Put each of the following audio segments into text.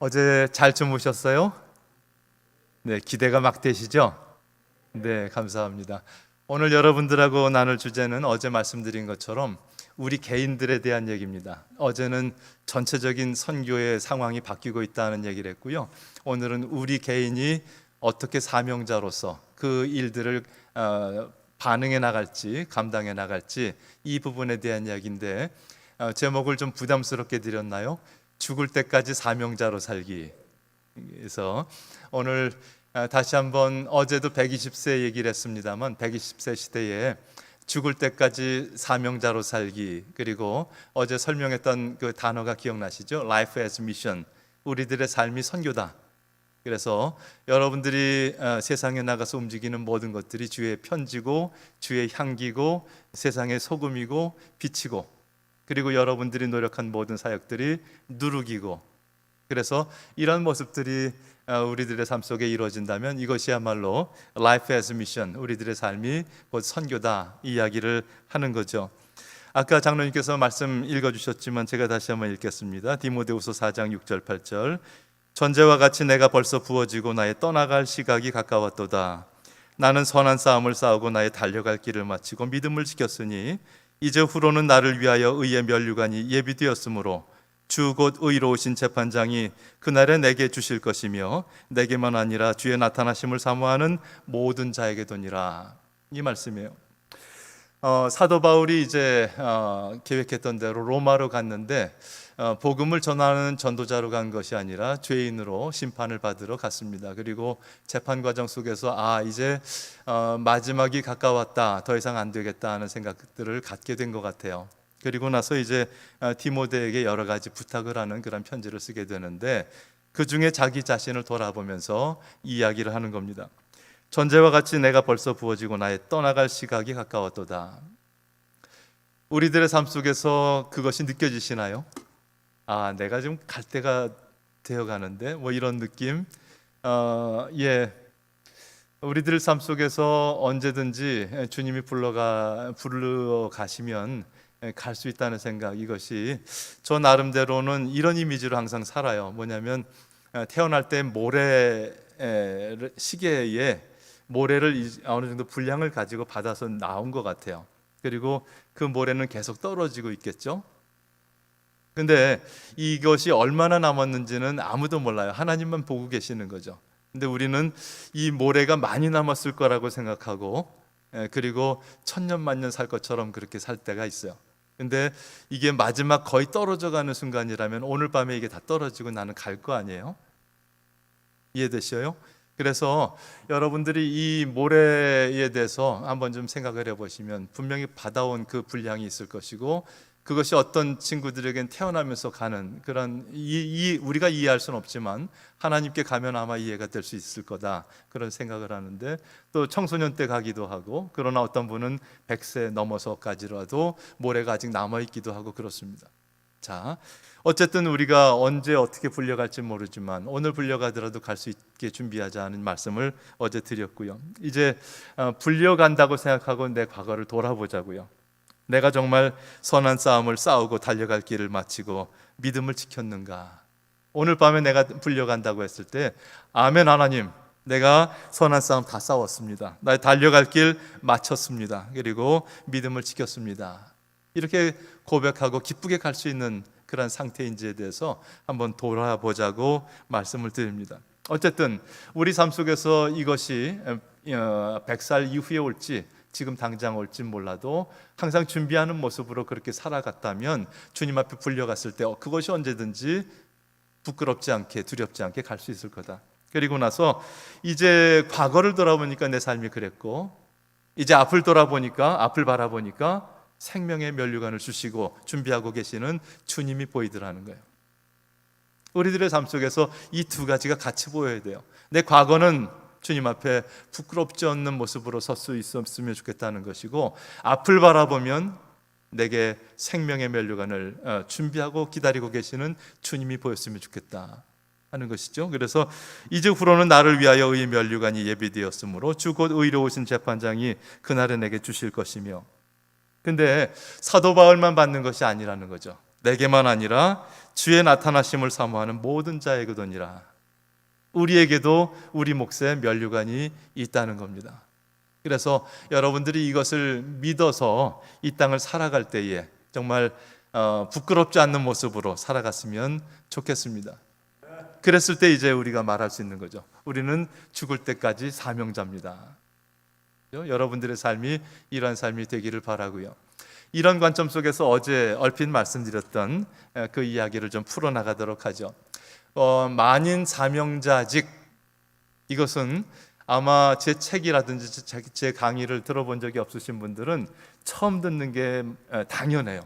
어제 잘 주무셨어요? 네, 기대가 막 되시죠? 네, 감사합니다. 오늘 여러분들하고 나눌 주제는 어제 말씀드린 것처럼 우리 개인들에 대한 얘기입니다. 어제는 전체적인 선교의 상황이 바뀌고 있다는 얘기를 했고요. 오늘은 우리 개인이 어떻게 사명자로서 그 일들을 반응해 나갈지, 감당해 나갈지 이 부분에 대한 이야기인데 제목을 좀 부담스럽게 드렸나요? 죽을 때까지 사명자로 살기. 그래서 오늘 다시 한번 어제도 120세 얘기를 했습니다만 120세 시대에 죽을 때까지 사명자로 살기, 그리고 어제 설명했던 그 단어가 기억나시죠? Life as mission. 우리들의 삶이 선교다. 그래서 여러분들이 세상에 나가서 움직이는 모든 것들이 주의 편지고 주의 향기고 세상의 소금이고 빛이고, 그리고 여러분들이 노력한 모든 사역들이 누룩이고, 그래서 이런 모습들이 우리들의 삶 속에 이루어진다면 이것이야말로 Life as Mission, 우리들의 삶이 곧 선교다, 이 이야기를 하는 거죠. 아까 장로님께서 말씀 읽어주셨지만 제가 다시 한번 읽겠습니다. 디모데후서 4장 6절 8절. 전제와 같이 내가 벌써 부어지고 나의 떠나갈 시각이 가까웠도다. 나는 선한 싸움을 싸우고 나의 달려갈 길을 마치고 믿음을 지켰으니 이제 후로는 나를 위하여 의의 면류관이 예비되었으므로 주 곧 의로우신 재판장이 그날에 내게 주실 것이며 내게만 아니라 주의 나타나심을 사모하는 모든 자에게 도니라. 이 말씀이에요. 사도 바울이 이제 계획했던 대로 로마로 갔는데 복음을 전하는 전도자로 간 것이 아니라 죄인으로 심판을 받으러 갔습니다. 그리고 재판 과정 속에서 이제 마지막이 가까웠다, 더 이상 안 되겠다 하는 생각들을 갖게 된 것 같아요. 그리고 나서 이제 디모데에게 여러 가지 부탁을 하는 그런 편지를 쓰게 되는데 그 중에 자기 자신을 돌아보면서 이야기를 하는 겁니다. 전제와 같이 내가 벌써 부어지고 나의 떠나갈 시각이 가까웠도다. 우리들의 삶 속에서 그것이 느껴지시나요? 내가 지금 갈 때가 되어가는데, 뭐 이런 느낌. 우리들 삶 속에서 언제든지 주님이 불러가시면 갈 수 있다는 생각, 이것이 저 나름대로는 이런 이미지로 항상 살아요. 뭐냐면 태어날 때 모래 시계에 모래를 어느 정도 분량을 가지고 받아서 나온 것 같아요. 그리고 그 모래는 계속 떨어지고 있겠죠. 근데 이것이 얼마나 남았는지는 아무도 몰라요. 하나님만 보고 계시는 거죠. 근데 우리는 이 모래가 많이 남았을 거라고 생각하고, 그리고 천년 만년 살 것처럼 그렇게 살 때가 있어요. 근데 이게 마지막 거의 떨어져 가는 순간이라면 오늘 밤에 이게 다 떨어지고 나는 갈 거 아니에요? 이해되셔요? 그래서 여러분들이 이 모래에 대해서 한번 좀 생각을 해보시면 분명히 받아온 그 분량이 있을 것이고, 그것이 어떤 친구들에겐 태어나면서 가는 그런 우리가 이해할 수는 없지만 하나님께 가면 아마 이해가 될 수 있을 거다, 그런 생각을 하는데, 또 청소년 때 가기도 하고, 그러나 어떤 분은 100세 넘어서까지라도 모래가 아직 남아있기도 하고 그렇습니다. 자, 어쨌든 우리가 언제 어떻게 불려갈지 모르지만 오늘 불려가더라도 갈 수 있게 준비하자는 말씀을 어제 드렸고요. 이제 불려간다고 생각하고 내 과거를 돌아보자고요. 내가 정말 선한 싸움을 싸우고 달려갈 길을 마치고 믿음을 지켰는가? 오늘 밤에 내가 불려간다고 했을 때 아멘 하나님, 내가 선한 싸움 다 싸웠습니다. 나 달려갈 길 마쳤습니다. 그리고 믿음을 지켰습니다. 이렇게 고백하고 기쁘게 갈 수 있는 그런 상태인지에 대해서 한번 돌아보자고 말씀을 드립니다. 어쨌든 우리 삶 속에서 이것이 100살 이후에 올지 지금 당장 올지 몰라도 항상 준비하는 모습으로 그렇게 살아갔다면 주님 앞에 불려갔을 때 그것이 언제든지 부끄럽지 않게, 두렵지 않게 갈 수 있을 거다. 그리고 나서 이제 과거를 돌아보니까 내 삶이 그랬고, 이제 앞을 바라보니까 생명의 면류관을 주시고 준비하고 계시는 주님이 보이더라는 거예요. 우리들의 삶 속에서 이 두 가지가 같이 보여야 돼요. 내 과거는 주님 앞에 부끄럽지 않는 모습으로 설 수 있었으면 좋겠다는 것이고, 앞을 바라보면 내게 생명의 면류관을 준비하고 기다리고 계시는 주님이 보였으면 좋겠다 하는 것이죠. 그래서 이제 후로는 나를 위하여 의의 면류관이 예비되었으므로 주 곧 의로우신 재판장이 그날에 내게 주실 것이며. 근데 사도 바울만 받는 것이 아니라는 거죠. 내게만 아니라 주의 나타나심을 사모하는 모든 자에게도니라. 우리에게도 우리 몫에 면류관이 있다는 겁니다. 그래서 여러분들이 이것을 믿어서 이 땅을 살아갈 때에 정말 부끄럽지 않는 모습으로 살아갔으면 좋겠습니다. 그랬을 때 이제 우리가 말할 수 있는 거죠. 우리는 죽을 때까지 사명자입니다. 여러분들의 삶이 이러한 삶이 되기를 바라고요. 이런 관점 속에서 어제 얼핏 말씀드렸던 그 이야기를 좀 풀어나가도록 하죠. 만인 사명자직, 이것은 아마 제 책이라든지 제 강의를 들어본 적이 없으신 분들은 처음 듣는 게 당연해요.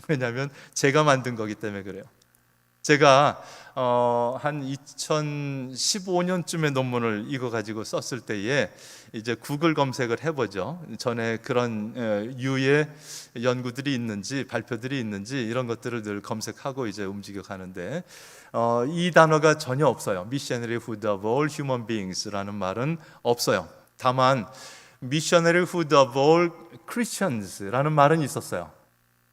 왜냐하면 제가 만든 거기 때문에 그래요. 제가 한 2015년쯤에 논문을 이거 가지고 썼을 때에 이제 구글 검색을 해보죠. 전에 그런 유의 연구들이 있는지 발표들이 있는지 이런 것들을 늘 검색하고 이제 움직여 가는데 이 단어가 전혀 없어요. Missionary Hood of All Human Beings라는 말은 없어요. 다만 Missionary Hood of All Christians라는 말은 있었어요.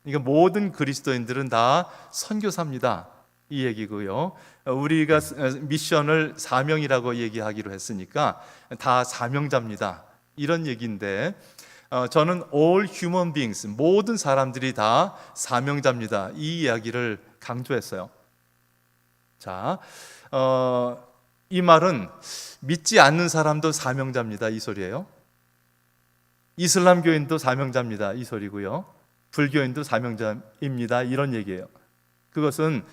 그러니까 모든 그리스도인들은 다 선교사입니다, 이 얘기고요. 우리가 미션을 사명이라고 얘기하기로 했으니까 다 사명자입니다, 이런 얘기인데 저는 all human beings, 모든 사람들이 다 사명자입니다, 이 이야기를 강조했어요. 자, 이 말은 믿지 않는 사람도 사명자입니다, 이 소리예요. 이슬람교인도 사명자입니다, 이 소리고요. 불교인도 사명자입니다, 이런 얘기예요. 그것은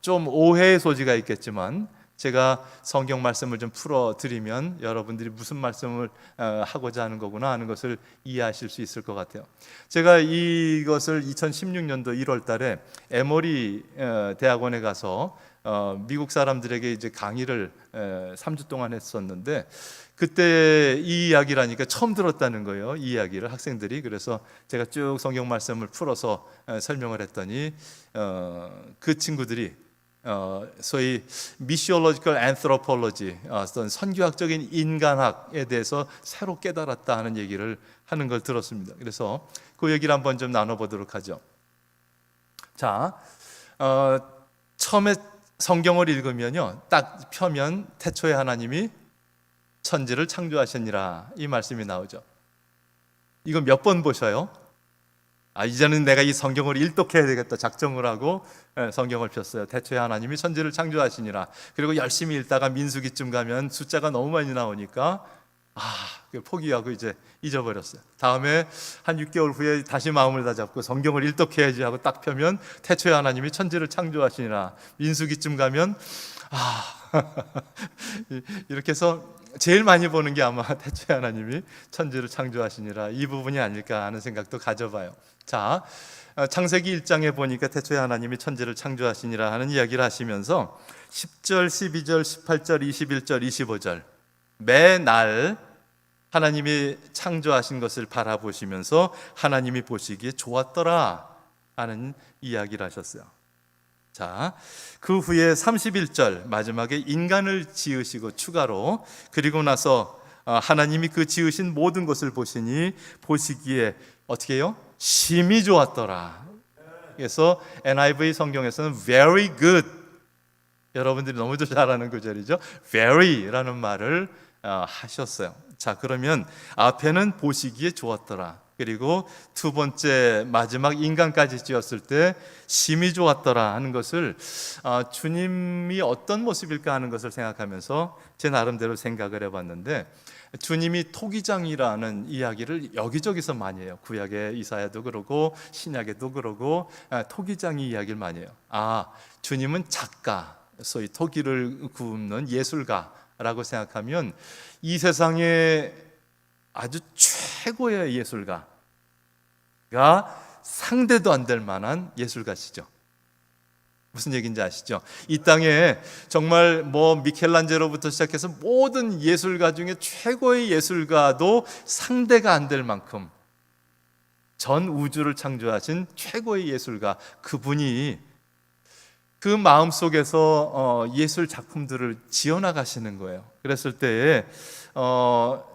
좀 오해의 소지가 있겠지만 제가 성경 말씀을 좀 풀어드리면 여러분들이 무슨 말씀을 하고자 하는 거구나 하는 것을 이해하실 수 있을 것 같아요. 제가 이것을 2016년도 1월 달에 에모리 대학원에 가서 미국 사람들에게 이제 강의를 3주 동안 했었는데 그때 이 이야기를 하니까 처음 들었다는 거예요, 이 이야기를 학생들이. 그래서 제가 쭉 성경 말씀을 풀어서 설명을 했더니 그 친구들이 소위 미시올로지컬 앤트로폴로지, 어떤 선교학적인 인간학에 대해서 새로 깨달았다 하는 얘기를 하는 걸 들었습니다. 그래서 그 얘기를 한번 좀 나눠보도록 하죠. 자, 처음에 성경을 읽으면요, 딱 펴면 태초에 하나님이 천지를 창조하셨니라, 이 말씀이 나오죠. 이거 몇 번 보셔요? 이제는 내가 이 성경을 일독해야 되겠다 작정을 하고 성경을 폈어요. 태초에 하나님이 천지를 창조하시니라. 그리고 열심히 읽다가 민수기쯤 가면 숫자가 너무 많이 나오니까 포기하고 이제 잊어버렸어요. 다음에 한 6개월 후에 다시 마음을 다잡고 성경을 일독해야지 하고 딱 펴면 태초에 하나님이 천지를 창조하시니라. 민수기쯤 가면 이렇게 해서 제일 많이 보는 게 아마 태초에 하나님이 천지를 창조하시니라, 이 부분이 아닐까 하는 생각도 가져봐요. 자, 창세기 1장에 보니까 태초에 하나님이 천지를 창조하시니라 하는 이야기를 하시면서 10절, 12절, 18절, 21절, 25절 매날 하나님이 창조하신 것을 바라보시면서 하나님이 보시기에 좋았더라 하는 이야기를 하셨어요. 자, 그 후에 31절 마지막에 인간을 지으시고 추가로, 그리고 나서 하나님이 그 지으신 모든 것을 보시니 보시기에 어떻게 해요? 심히 좋았더라. 그래서 NIV 성경에서는 very good, 여러분들이 너무 잘 아는 구절이죠. very라는 말을 하셨어요. 자, 그러면 앞에는 보시기에 좋았더라, 그리고 두 번째 마지막 인간까지 지었을 때 심히 좋았더라 하는 것을 주님이 어떤 모습일까 하는 것을 생각하면서 제 나름대로 생각을 해봤는데, 주님이 토기장이라는 이야기를 여기저기서 많이 해요. 구약의 이사야도 그러고 신약에도 그러고 토기장이 이야기를 많이 해요. 주님은 작가, 소위 토기를 굽는 예술가라고 생각하면 이 세상에 아주 최고의 예술가가 상대도 안 될 만한 예술가시죠. 무슨 얘기인지 아시죠? 이 땅에 정말 미켈란젤로부터 시작해서 모든 예술가 중에 최고의 예술가도 상대가 안 될 만큼 전 우주를 창조하신 최고의 예술가, 그분이 그 마음속에서 예술 작품들을 지어나가시는 거예요. 그랬을 때에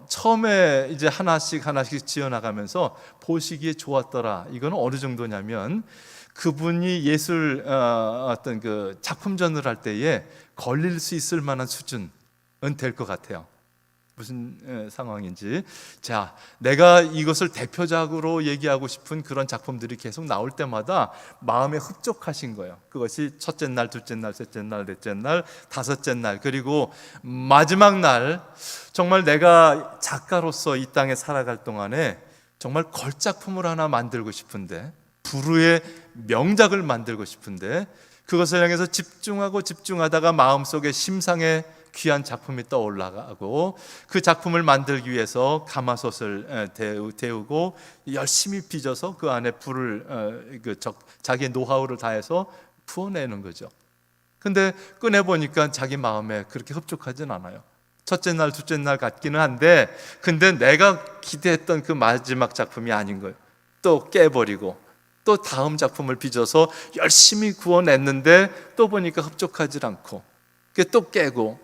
처음에 이제 하나씩 지어나가면서 보시기에 좋았더라. 이건 어느 정도냐면 그분이 예술 어떤 그 작품전을 할 때에 걸릴 수 있을 만한 수준은 될 것 같아요. 무슨 상황인지. 자, 내가 이것을 대표작으로 얘기하고 싶은 그런 작품들이 계속 나올 때마다 마음에 흡족하신 거예요. 그것이 첫째 날, 둘째 날, 셋째 날, 넷째 날, 다섯째 날, 그리고 마지막 날, 정말 내가 작가로서 이 땅에 살아갈 동안에 정말 걸작품을 하나 만들고 싶은데, 불후의 명작을 만들고 싶은데, 그것을 향해서 집중하고 집중하다가 마음속에 심상의 귀한 작품이 떠올라가고, 그 작품을 만들기 위해서 가마솥을 데우고 열심히 빚어서 그 안에 불을 자기의 노하우를 다해서 부어내는 거죠. 근데 꺼내보니까 자기 마음에 그렇게 흡족하진 않아요. 첫째 날, 둘째 날 같기는 한데, 근데 내가 기대했던 그 마지막 작품이 아닌 거예요. 또 깨버리고 또 다음 작품을 빚어서 열심히 구워냈는데 또 보니까 흡족하지 않고, 또 깨고,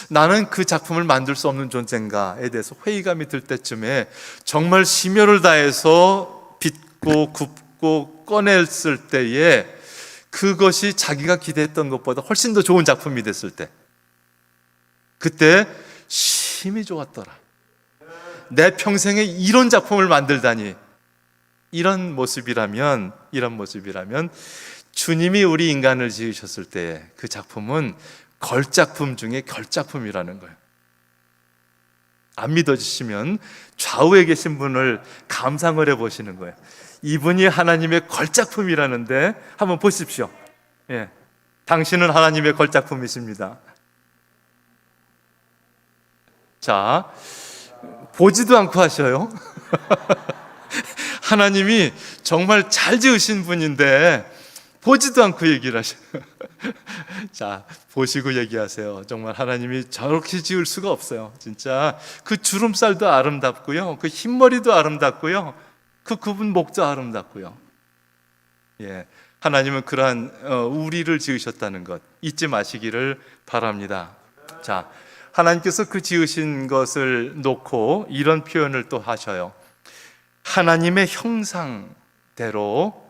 나는 그 작품을 만들 수 없는 존재인가에 대해서 회의감이 들 때쯤에 정말 심혈을 다해서 빚고 굽고 꺼냈을 때에 그것이 자기가 기대했던 것보다 훨씬 더 좋은 작품이 됐을 때, 그때 심히 좋았더라. 내 평생에 이런 작품을 만들다니. 이런 모습이라면 주님이 우리 인간을 지으셨을 때 그 작품은 걸작품 중에 결작품이라는 거예요. 안 믿어지시면 좌우에 계신 분을 감상을 해보시는 거예요. 이분이 하나님의 걸작품이라는데 한번 보십시오. 예, 당신은 하나님의 걸작품이십니다. 자, 보지도 않고 하셔요. 하나님이 정말 잘 지으신 분인데 보지도 않고 얘기를 하셔요. 자, 보시고 얘기하세요. 정말 하나님이 저렇게 지을 수가 없어요. 진짜 그 주름살도 아름답고요, 그 흰머리도 아름답고요, 그 굽은 목도 아름답고요. 예, 하나님은 그러한 우리를 지으셨다는 것 잊지 마시기를 바랍니다. 자, 하나님께서 그 지으신 것을 놓고 이런 표현을 또 하셔요. 하나님의 형상대로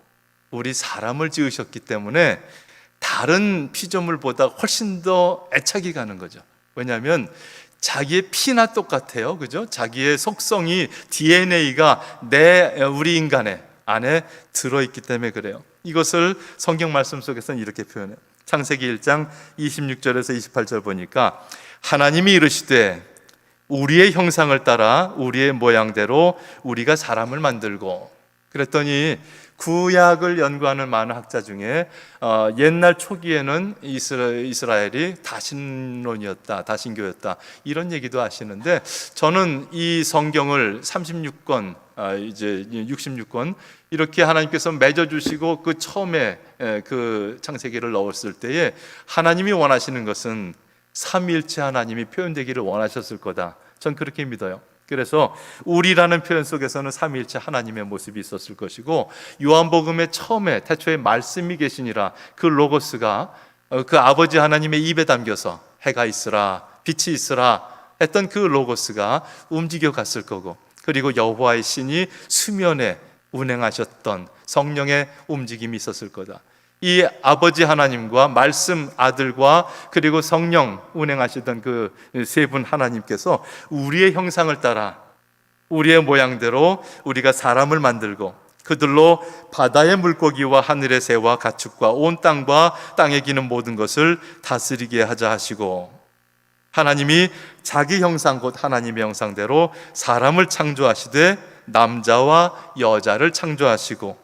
우리 사람을 지으셨기 때문에 다른 피조물보다 훨씬 더 애착이 가는 거죠. 왜냐하면 자기의 피나 똑같아요, 그죠? 자기의 속성이, DNA가 우리 인간의 안에 들어있기 때문에 그래요. 이것을 성경 말씀 속에서는 이렇게 표현해요. 창세기 1장 26절에서 28절 보니까 하나님이 이르시되 우리의 형상을 따라 우리의 모양대로 우리가 사람을 만들고, 그랬더니 구약을 연구하는 많은 학자 중에 옛날 초기에는 이스라엘이 다신론이었다, 다신교였다, 이런 얘기도 하시는데, 저는 이 성경을 36권, 이제 66권 이렇게 하나님께서 맺어주시고 그 처음에 그 창세기를 넣었을 때에 하나님이 원하시는 것은 삼위일체 하나님이 표현되기를 원하셨을 거다, 전 그렇게 믿어요. 그래서 우리라는 표현 속에서는 삼위일체 하나님의 모습이 있었을 것이고, 요한복음의 처음에 태초에 말씀이 계시니라, 그 로고스가 그 아버지 하나님의 입에 담겨서 해가 있으라, 빛이 있으라 했던 그 로고스가 움직여 갔을 거고, 그리고 여호와의 신이 수면에 운행하셨던 성령의 움직임이 있었을 거다. 이 아버지 하나님과 말씀 아들과 그리고 성령 운행하시던 그 세 분 하나님께서 우리의 형상을 따라 우리의 모양대로 우리가 사람을 만들고 그들로 바다의 물고기와 하늘의 새와 가축과 온 땅과 땅에 기는 모든 것을 다스리게 하자 하시고, 하나님이 자기 형상 곧 하나님의 형상대로 사람을 창조하시되 남자와 여자를 창조하시고,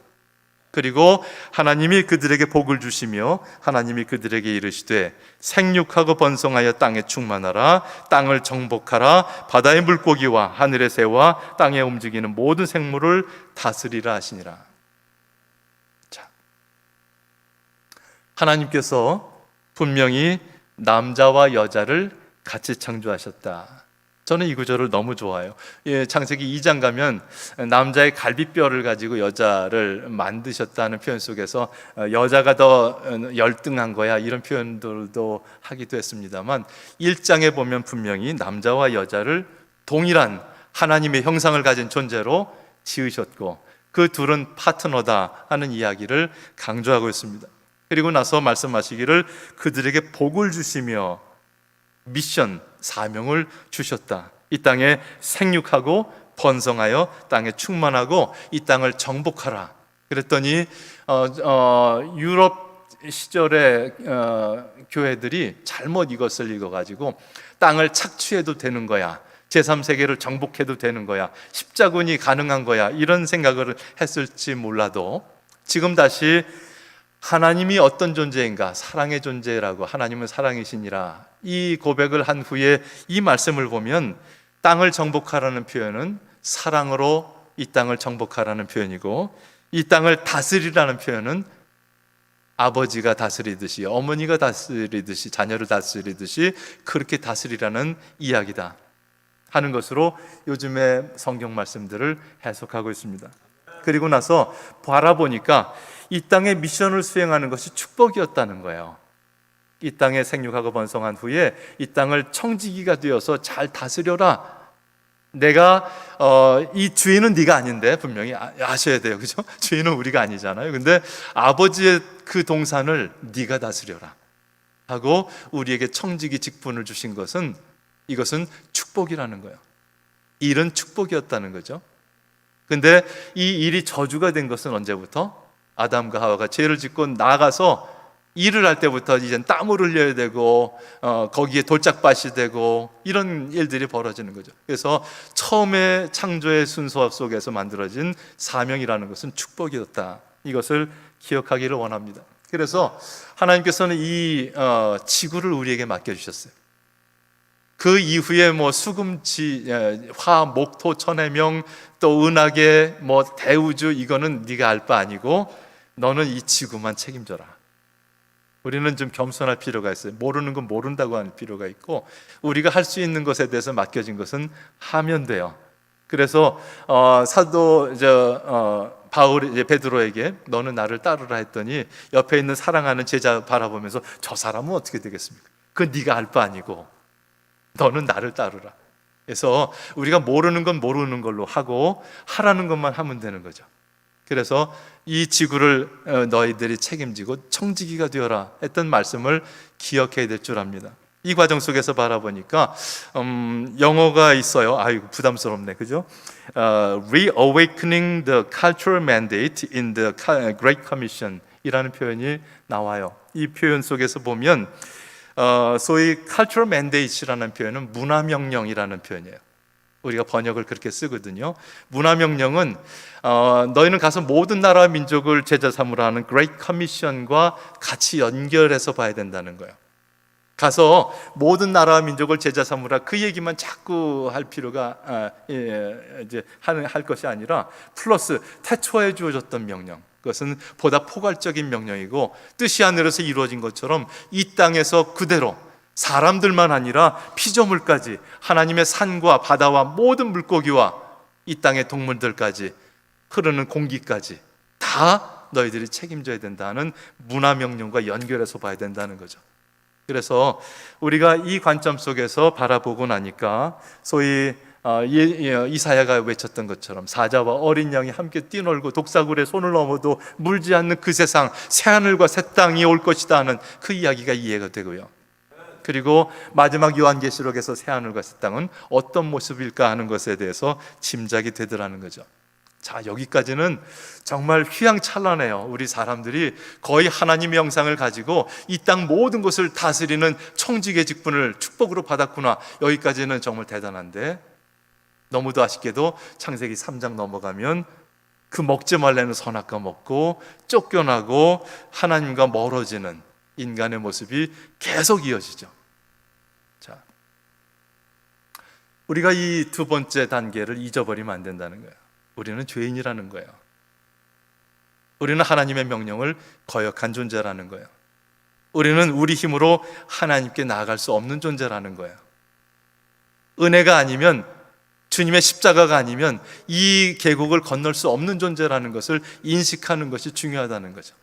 그리고 하나님이 그들에게 복을 주시며 하나님이 그들에게 이르시되 생육하고 번성하여 땅에 충만하라, 땅을 정복하라, 바다의 물고기와 하늘의 새와 땅에 움직이는 모든 생물을 다스리라 하시니라. 자, 하나님께서 분명히 남자와 여자를 같이 창조하셨다. 저는 이 구절을 너무 좋아해요. 창세기 2장 가면 남자의 갈비뼈를 가지고 여자를 만드셨다는 표현 속에서 여자가 더 열등한 거야, 이런 표현들도 하기도 했습니다만, 1장에 보면 분명히 남자와 여자를 동일한 하나님의 형상을 가진 존재로 지으셨고, 그 둘은 파트너다 하는 이야기를 강조하고 있습니다. 그리고 나서 말씀하시기를 그들에게 복을 주시며 미션, 사명을 주셨다. 이 땅에 생육하고 번성하여 땅에 충만하고 이 땅을 정복하라. 그랬더니 유럽 시절의 교회들이 잘못 이것을 읽어가지고 땅을 착취해도 되는 거야, 제3세계를 정복해도 되는 거야, 십자군이 가능한 거야, 이런 생각을 했을지 몰라도 지금 다시 하나님이 어떤 존재인가, 사랑의 존재라고, 하나님은 사랑이시니라, 이 고백을 한 후에 이 말씀을 보면 땅을 정복하라는 표현은 사랑으로 이 땅을 정복하라는 표현이고, 이 땅을 다스리라는 표현은 아버지가 다스리듯이, 어머니가 다스리듯이, 자녀를 다스리듯이 그렇게 다스리라는 이야기다 하는 것으로 요즘의 성경 말씀들을 해석하고 있습니다. 그리고 나서 바라보니까 이 땅의 미션을 수행하는 것이 축복이었다는 거예요. 이 땅에 생육하고 번성한 후에 이 땅을 청지기가 되어서 잘 다스려라. 내가 이 주인은 네가 아닌데, 분명히 아셔야 돼요, 그죠? 주인은 우리가 아니잖아요. 근데 아버지의 그 동산을 네가 다스려라 하고 우리에게 청지기 직분을 주신 것은, 이것은 축복이라는 거예요. 일은 축복이었다는 거죠. 근데 이 일이 저주가 된 것은 언제부터? 아담과 하와가 죄를 짓고 나가서 일을 할 때부터 이젠 땀을 흘려야 되고 거기에 돌짝밭이 되고 이런 일들이 벌어지는 거죠. 그래서 처음에 창조의 순서 속에서 만들어진 사명이라는 것은 축복이었다. 이것을 기억하기를 원합니다. 그래서 하나님께서는 이 지구를 우리에게 맡겨주셨어요. 그 이후에 뭐 수금지, 화, 목토, 천해명, 또 은하계, 뭐 대우주, 이거는 네가 알 바 아니고 너는 이 지구만 책임져라. 우리는 좀 겸손할 필요가 있어요. 모르는 건 모른다고 할 필요가 있고, 우리가 할 수 있는 것에 대해서 맡겨진 것은 하면 돼요. 그래서 사도 바울이 이제 베드로에게 너는 나를 따르라 했더니 옆에 있는 사랑하는 제자 바라보면서 저 사람은 어떻게 되겠습니까? 그건 네가 알 바 아니고 너는 나를 따르라. 그래서 우리가 모르는 건 모르는 걸로 하고 하라는 것만 하면 되는 거죠. 그래서 이 지구를 너희들이 책임지고 청지기가 되어라 했던 말씀을 기억해야 될 줄 압니다. 이 과정 속에서 바라보니까 영어가 있어요. 아이고 부담스럽네, 그죠? Reawakening the cultural mandate in the Great Commission 이라는 표현이 나와요. 이 표현 속에서 보면 소위 cultural mandate라는 표현은 문화명령이라는 표현이에요. 우리가 번역을 그렇게 쓰거든요. 문화명령은 너희는 가서 모든 나라와 민족을 제자 삼으라 하는 Great Commission과 같이 연결해서 봐야 된다는 거예요. 가서 모든 나라와 민족을 제자 삼으라, 그 얘기만 자꾸 할 필요가 이제 할 것이 아니라 플러스 태초에 주어졌던 명령, 그것은 보다 포괄적인 명령이고 뜻이 하늘에서 이루어진 것처럼 이 땅에서 그대로 사람들만 아니라 피조물까지, 하나님의 산과 바다와 모든 물고기와 이 땅의 동물들까지, 흐르는 공기까지 다 너희들이 책임져야 된다는 문화명령과 연결해서 봐야 된다는 거죠. 그래서 우리가 이 관점 속에서 바라보고 나니까 소위 이사야가 외쳤던 것처럼 사자와 어린 양이 함께 뛰놀고 독사굴에 손을 넘어도 물지 않는 그 세상, 새하늘과 새 땅이 올 것이다 하는 그 이야기가 이해가 되고요. 그리고 마지막 요한계시록에서 새하늘과 새 땅은 어떤 모습일까 하는 것에 대해서 짐작이 되더라는 거죠. 자, 여기까지는 정말 휘황찬란해요. 우리 사람들이 거의 하나님의 형상을 가지고 이 땅 모든 것을 다스리는 청지기의 직분을 축복으로 받았구나. 여기까지는 정말 대단한데, 너무도 아쉽게도 창세기 3장 넘어가면 그 먹지 말라는 선악과 먹고 쫓겨나고 하나님과 멀어지는 인간의 모습이 계속 이어지죠. 자, 우리가 이 두 번째 단계를 잊어버리면 안 된다는 거예요. 우리는 죄인이라는 거예요. 우리는 하나님의 명령을 거역한 존재라는 거예요. 우리는 우리 힘으로 하나님께 나아갈 수 없는 존재라는 거예요. 은혜가 아니면, 주님의 십자가가 아니면 이 계곡을 건널 수 없는 존재라는 것을 인식하는 것이 중요하다는 거죠.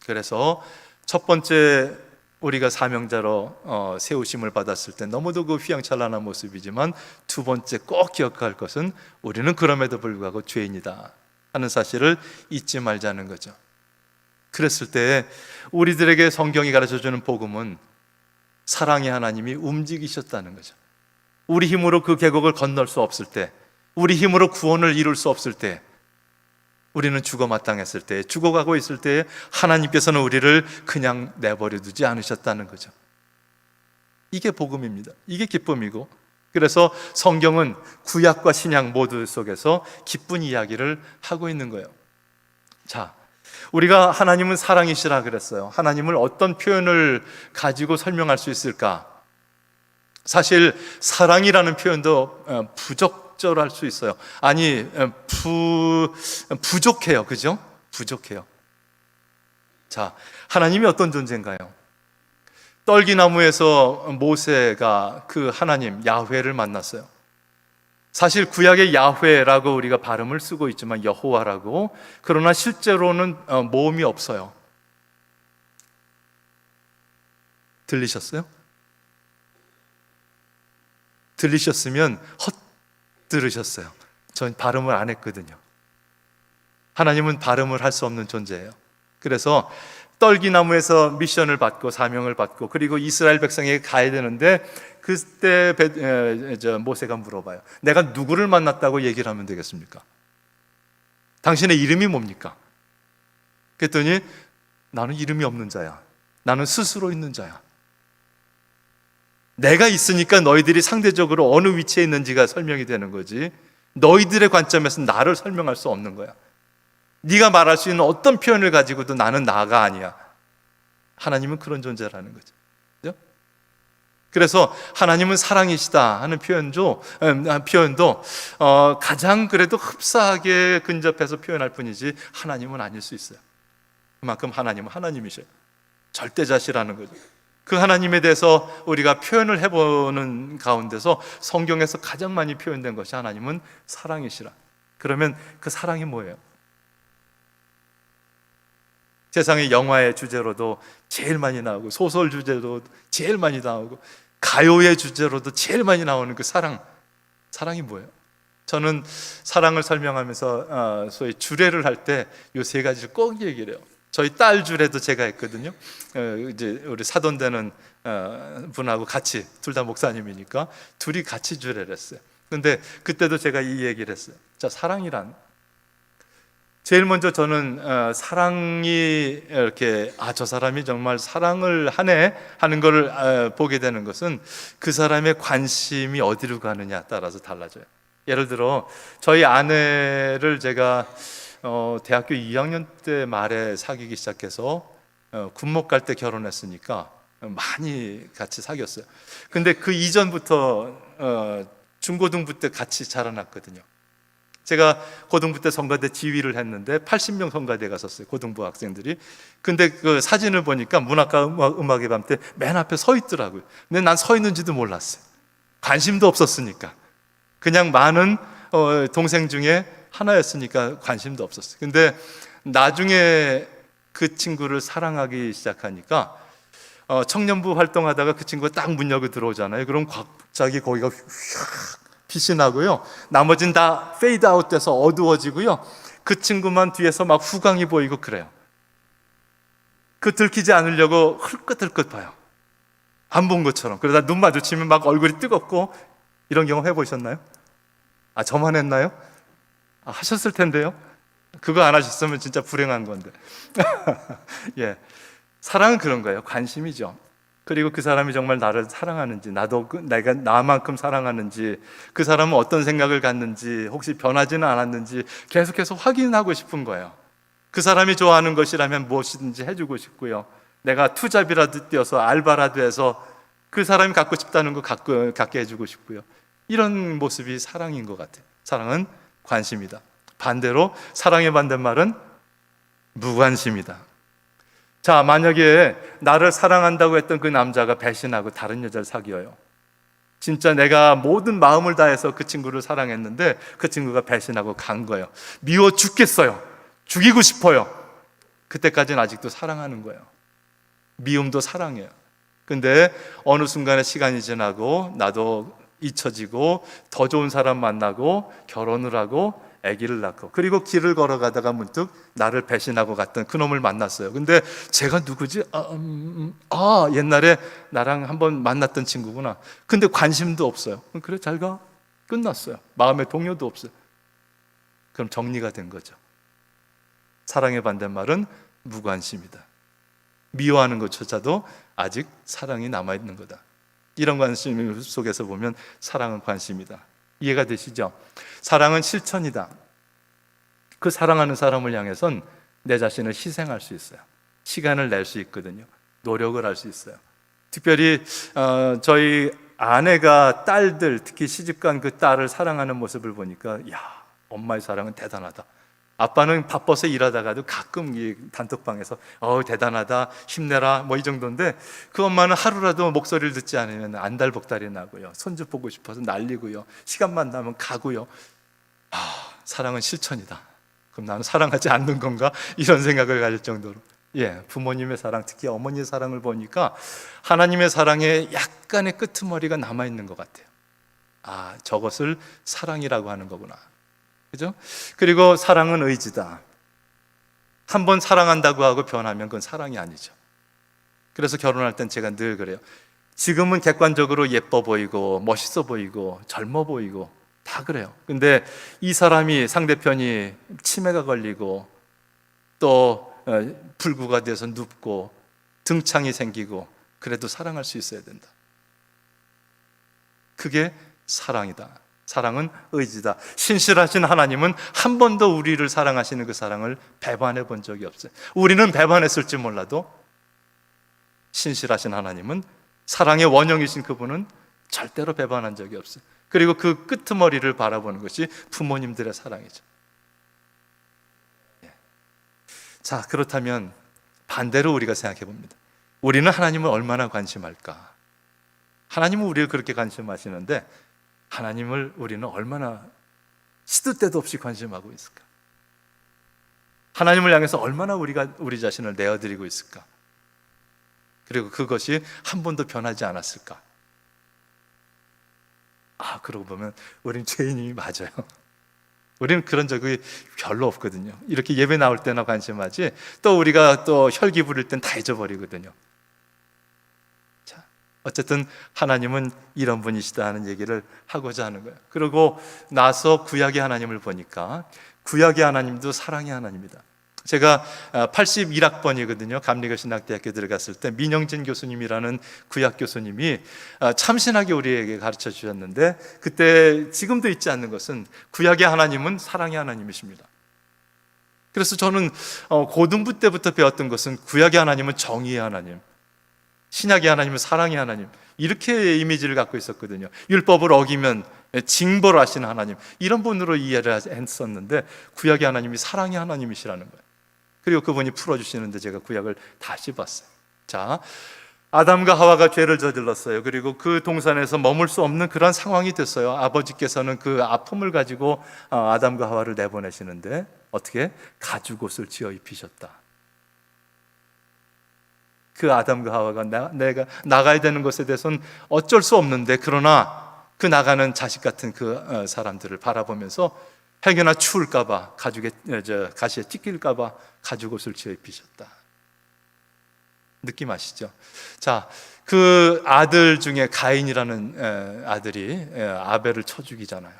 그래서 첫 번째 우리가 사명자로 세우심을 받았을 때 너무도 그 휘황찬란한 모습이지만 두 번째 꼭 기억할 것은 우리는 그럼에도 불구하고 죄인이다 하는 사실을 잊지 말자는 거죠. 그랬을 때 우리들에게 성경이 가르쳐주는 복음은 사랑의 하나님이 움직이셨다는 거죠. 우리 힘으로 그 계곡을 건널 수 없을 때, 우리 힘으로 구원을 이룰 수 없을 때, 우리는 죽어 마땅했을 때, 죽어가고 있을 때 하나님께서는 우리를 그냥 내버려 두지 않으셨다는 거죠. 이게 복음입니다. 이게 기쁨이고, 그래서 성경은 구약과 신약 모두 속에서 기쁜 이야기를 하고 있는 거예요. 자, 우리가 하나님은 사랑이시라 그랬어요. 하나님을 어떤 표현을 가지고 설명할 수 있을까? 사실 사랑이라는 표현도 부적절할 수 있어요. 아니, 부족해요. 그죠? 부족해요. 자, 하나님이 어떤 존재인가요? 떨기나무에서 모세가 그 하나님 야훼를 만났어요. 사실 구약의 야훼라고 우리가 발음을 쓰고 있지만 여호와라고, 그러나 실제로는 모음이 없어요. 들리셨어요? 들리셨으면 헛들으셨어요. 전 발음을 안 했거든요. 하나님은 발음을 할 수 없는 존재예요. 그래서 떨기나무에서 미션을 받고 사명을 받고 그리고 이스라엘 백성에게 가야 되는데, 그때 모세가 물어봐요. 내가 누구를 만났다고 얘기를 하면 되겠습니까? 당신의 이름이 뭡니까? 그랬더니 나는 이름이 없는 자야. 나는 스스로 있는 자야. 내가 있으니까 너희들이 상대적으로 어느 위치에 있는지가 설명이 되는 거지, 너희들의 관점에서 나를 설명할 수 없는 거야. 네가 말할 수 있는 어떤 표현을 가지고도 나는 나가 아니야. 하나님은 그런 존재라는 거죠. 그렇죠? 그래서 하나님은 사랑이시다 하는 표현도 가장 그래도 흡사하게 근접해서 표현할 뿐이지 하나님은 아닐 수 있어요. 그만큼 하나님은 하나님이셔요. 절대자시라는 거죠. 그 하나님에 대해서 우리가 표현을 해보는 가운데서 성경에서 가장 많이 표현된 것이 하나님은 사랑이시라. 그러면 그 사랑이 뭐예요? 세상의 영화의 주제로도 제일 많이 나오고, 소설 주제로 제일 많이 나오고, 가요의 주제로도 제일 많이 나오는 그 사랑이 뭐예요? 저는 사랑을 설명하면서 소위 주례를 할 때 이 세 가지를 꼭 얘기를 해요. 저희 딸 주례도 제가 했거든요. 이제 우리 사돈되는 분하고 같이, 둘 다 목사님이니까 둘이 같이 주례를 했어요. 근데 그때도 제가 이 얘기를 했어요. 자, 사랑이란, 제일 먼저 저는 사랑이 이렇게 저 사람이 정말 사랑을 하네 하는 걸 보게 되는 것은 그 사람의 관심이 어디로 가느냐 따라서 달라져요. 예를 들어 저희 아내를 제가 대학교 2학년 때 말에 사귀기 시작해서 군목 갈 때 결혼했으니까 많이 같이 사귀었어요. 근데 그 이전부터 중고등부 때 같이 자라났거든요. 제가 고등부 때 성가대 지휘를 했는데 80명 성가대 갔었어요, 고등부 학생들이. 근데 그 사진을 보니까 문학과 음악의 밤 때 맨 앞에 서 있더라고요. 근데 난 서 있는지도 몰랐어요. 관심도 없었으니까. 그냥 많은 동생 중에 하나였으니까 관심도 없었어요. 근데 나중에 그 친구를 사랑하기 시작하니까 청년부 활동하다가 그 친구가 딱 문 열고 들어오잖아요. 그럼 갑자기 거기가 휙 빛이 나고요, 나머지는 다 페이드 아웃 돼서 어두워지고요, 그 친구만 뒤에서 막 후광이 보이고 그래요. 그 들키지 않으려고 흘끗흘끗 봐요, 안 본 것처럼. 그러다 눈 마주치면 막 얼굴이 뜨겁고. 이런 경험 해보셨나요? 저만 했나요? 하셨을 텐데요. 그거 안 하셨으면 진짜 불행한 건데. 예, 사랑은 그런 거예요. 관심이죠. 그리고 그 사람이 정말 나를 사랑하는지, 나도 내가 나만큼 사랑하는지, 그 사람은 어떤 생각을 갖는지, 혹시 변하지는 않았는지 계속해서 확인하고 싶은 거예요. 그 사람이 좋아하는 것이라면 무엇이든지 해주고 싶고요, 내가 투잡이라도 뛰어서 알바라도 해서 그 사람이 갖고 싶다는 거 갖게 해주고 싶고요. 이런 모습이 사랑인 것 같아요. 사랑은 관심이다. 반대로 사랑의 반대말은 무관심이다. 자, 만약에 나를 사랑한다고 했던 그 남자가 배신하고 다른 여자를 사귀어요. 진짜 내가 모든 마음을 다해서 그 친구를 사랑했는데 그 친구가 배신하고 간 거예요. 미워 죽겠어요. 죽이고 싶어요. 그때까지는 아직도 사랑하는 거예요. 미움도 사랑이에요. 근데 어느 순간에 시간이 지나고 나도 잊혀지고 더 좋은 사람 만나고 결혼을 하고 아기를 낳고 그리고 길을 걸어가다가 문득 나를 배신하고 갔던 그놈을 만났어요. 근데 제가 누구지? 옛날에 나랑 한번 만났던 친구구나. 근데 관심도 없어요. 그래 잘 가. 끝났어요. 마음의 동요도 없어요. 그럼 정리가 된 거죠. 사랑의 반대말은 무관심이다. 미워하는 것조차도 아직 사랑이 남아있는 거다. 이런 관심 속에서 보면 사랑은 관심이다. 이해가 되시죠? 사랑은 실천이다. 그 사랑하는 사람을 향해선 내 자신을 희생할 수 있어요. 시간을 낼 수 있거든요. 노력을 할 수 있어요. 특별히 저희 아내가 딸들, 특히 시집간 그 딸을 사랑하는 모습을 보니까 야, 엄마의 사랑은 대단하다. 아빠는 바빠서 일하다가도 가끔 이 단톡방에서 대단하다, 힘내라 뭐 이 정도인데 그 엄마는 하루라도 목소리를 듣지 않으면 안달복달이 나고요. 손주 보고 싶어서 난리고요. 시간만 나면 가고요. 사랑은 실천이다. 그럼 나는 사랑하지 않는 건가? 이런 생각을 가질 정도로 부모님의 사랑, 특히 어머니의 사랑을 보니까 하나님의 사랑에 약간의 끄트머리가 남아있는 것 같아요. 저것을 사랑이라고 하는 거구나. 그죠? 그리고 사랑은 의지다. 한번 사랑한다고 하고 변하면 그건 사랑이 아니죠. 그래서 결혼할 땐 제가 늘 그래요. 지금은 객관적으로 예뻐 보이고 멋있어 보이고 젊어 보이고 다 그래요. 근데 이 사람이 상대편이 치매가 걸리고 또 불구가 돼서 눕고 등창이 생기고 그래도 사랑할 수 있어야 된다. 그게 사랑이다. 사랑은 의지다. 신실하신 하나님은 한 번도 우리를 사랑하시는 그 사랑을 배반해 본 적이 없어요. 우리는 배반했을지 몰라도 신실하신 하나님은 사랑의 원형이신 그분은 절대로 배반한 적이 없어요. 그리고 그 끄트머리를 바라보는 것이 부모님들의 사랑이죠. 자, 그렇다면 반대로 우리가 생각해 봅니다. 우리는 하나님을 얼마나 관심할까? 하나님은 우리를 그렇게 관심하시는데 하나님을 우리는 얼마나 시도 때도 없이 관심하고 있을까? 하나님을 향해서 얼마나 우리가 우리 자신을 내어드리고 있을까? 그리고 그것이 한 번도 변하지 않았을까? 그러고 보면 우리는 죄인이 맞아요. 우리는 그런 적이 별로 없거든요. 이렇게 예배 나올 때나 관심하지 또 우리가 또 혈기 부릴 땐 다 잊어버리거든요. 자, 어쨌든 하나님은 이런 분이시다 하는 얘기를 하고자 하는 거예요. 그리고 나서 구약의 하나님을 보니까 구약의 하나님도 사랑의 하나님이다. 제가 81학번이거든요. 감리교신학대학교 들어갔을 때 민영진 교수님이라는 구약 교수님이 참신하게 우리에게 가르쳐 주셨는데 그때 지금도 잊지 않는 것은 구약의 하나님은 사랑의 하나님이십니다. 그래서 저는 고등부 때부터 배웠던 것은 구약의 하나님은 정의의 하나님, 신약의 하나님은 사랑의 하나님, 이렇게 이미지를 갖고 있었거든요. 율법을 어기면 징벌을 하시는 하나님, 이런 분으로 이해를 했었는데 구약의 하나님이 사랑의 하나님이시라는 거예요. 그리고 그분이 풀어주시는데 제가 구약을 다시 봤어요. 자, 아담과 하와가 죄를 저질렀어요. 그리고 그 동산에서 머물 수 없는 그런 상황이 됐어요. 아버지께서는 그 아픔을 가지고 아담과 하와를 내보내시는데 어떻게? 가죽옷을 지어 입히셨다. 그 아담과 하와가 내가 나가야 되는 것에 대해서는 어쩔 수 없는데 그러나 그 나가는 자식 같은 그 사람들을 바라보면서 행여나 추울까봐 가시에 찢길까봐 가죽옷을 지어 입히셨다. 느낌 아시죠? 자, 그 아들 중에 가인이라는 아들이 아벨을 쳐 죽이잖아요.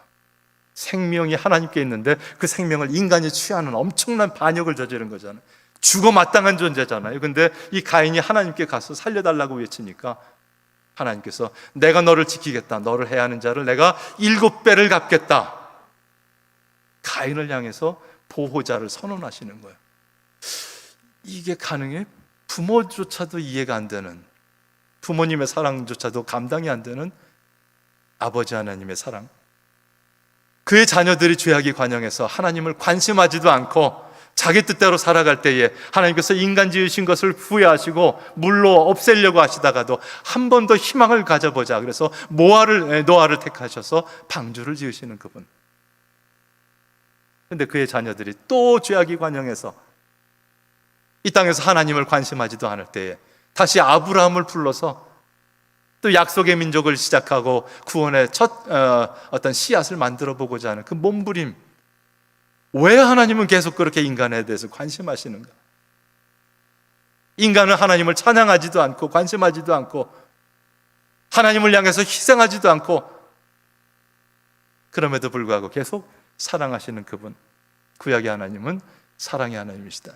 생명이 하나님께 있는데 그 생명을 인간이 취하는 엄청난 반역을 저지른 거잖아요. 죽어 마땅한 존재잖아요. 근데 이 가인이 하나님께 가서 살려달라고 외치니까 하나님께서 내가 너를 지키겠다. 너를 해하는 자를 내가 7배를 갚겠다. 가인을 향해서 보호자를 선언하시는 거예요. 이게 가능해? 부모조차도 이해가 안 되는, 부모님의 사랑조차도 감당이 안 되는 아버지 하나님의 사랑. 그의 자녀들이 죄악의 관영에서 하나님을 관심하지도 않고 자기 뜻대로 살아갈 때에 하나님께서 인간 지으신 것을 후회하시고 물로 없애려고 하시다가도 한 번 더 희망을 가져보자. 그래서 노아를 택하셔서 방주를 지으시는 그분. 근데 그의 자녀들이 또 죄악의 관영에서 이 땅에서 하나님을 관심하지도 않을 때에 다시 아브라함을 불러서 또 약속의 민족을 시작하고 구원의 첫 어떤 씨앗을 만들어 보고자 하는 그 몸부림, 왜 하나님은 계속 그렇게 인간에 대해서 관심하시는가? 인간은 하나님을 찬양하지도 않고 관심하지도 않고 하나님을 향해서 희생하지도 않고, 그럼에도 불구하고 계속 사랑하시는 그분, 구약의 하나님은 사랑의 하나님이시다.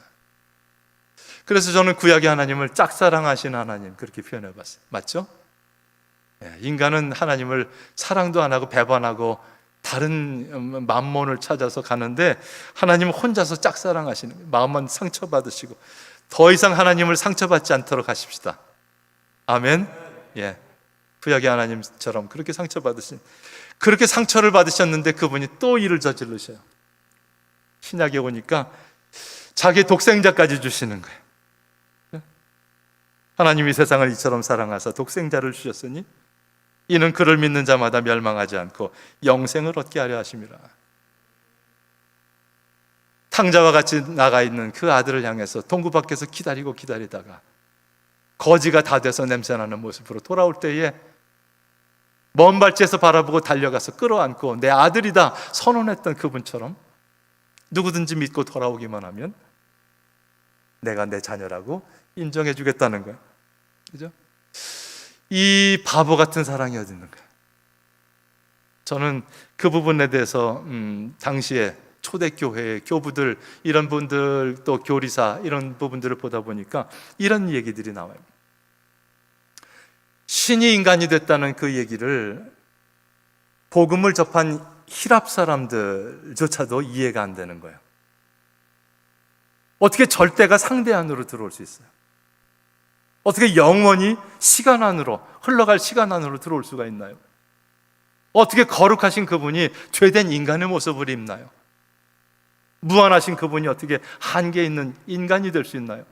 그래서 저는 구약의 하나님을 짝사랑하시는 하나님, 그렇게 표현해 봤어요. 맞죠? 인간은 하나님을 사랑도 안 하고 배반하고 다른 만몬을 찾아서 가는데, 하나님은 혼자서 짝사랑하시는 거예요. 마음만 상처받으시고 더 이상 하나님을 상처받지 않도록 하십시다. 아멘. 예, 구약의 하나님처럼 그렇게 그렇게 상처를 받으셨는데 그분이 또 일을 저지르셔요. 신약에 오니까 자기 독생자까지 주시는 거예요. 하나님이 세상을 이처럼 사랑하사 독생자를 주셨으니 이는 그를 믿는 자마다 멸망하지 않고 영생을 얻게 하려 하심이라. 탕자와 같이 나가 있는 그 아들을 향해서 동구 밖에서 기다리다가 거지가 다 돼서 냄새나는 모습으로 돌아올 때에 먼 발치에서 바라보고 달려가서 끌어안고 내 아들이다 선언했던 그분처럼 누구든지 믿고 돌아오기만 하면 내가 내 자녀라고 인정해 주겠다는 거예요. 그죠? 이 바보 같은 사랑이 어디 있는 거예요? 저는 그 부분에 대해서 당시에 초대교회 교부들, 이런 분들, 또 교리사, 이런 부분들을 보다 보니까 이런 얘기들이 나와요. 신이 인간이 됐다는 그 얘기를 복음을 접한 히랍 사람들조차도 이해가 안 되는 거예요. 어떻게 절대가 상대 안으로 들어올 수 있어요? 어떻게 영원히 시간 안으로, 흘러갈 시간 안으로 들어올 수가 있나요? 어떻게 거룩하신 그분이 죄된 인간의 모습을 입나요? 무한하신 그분이 어떻게 한계 있는 인간이 될 수 있나요?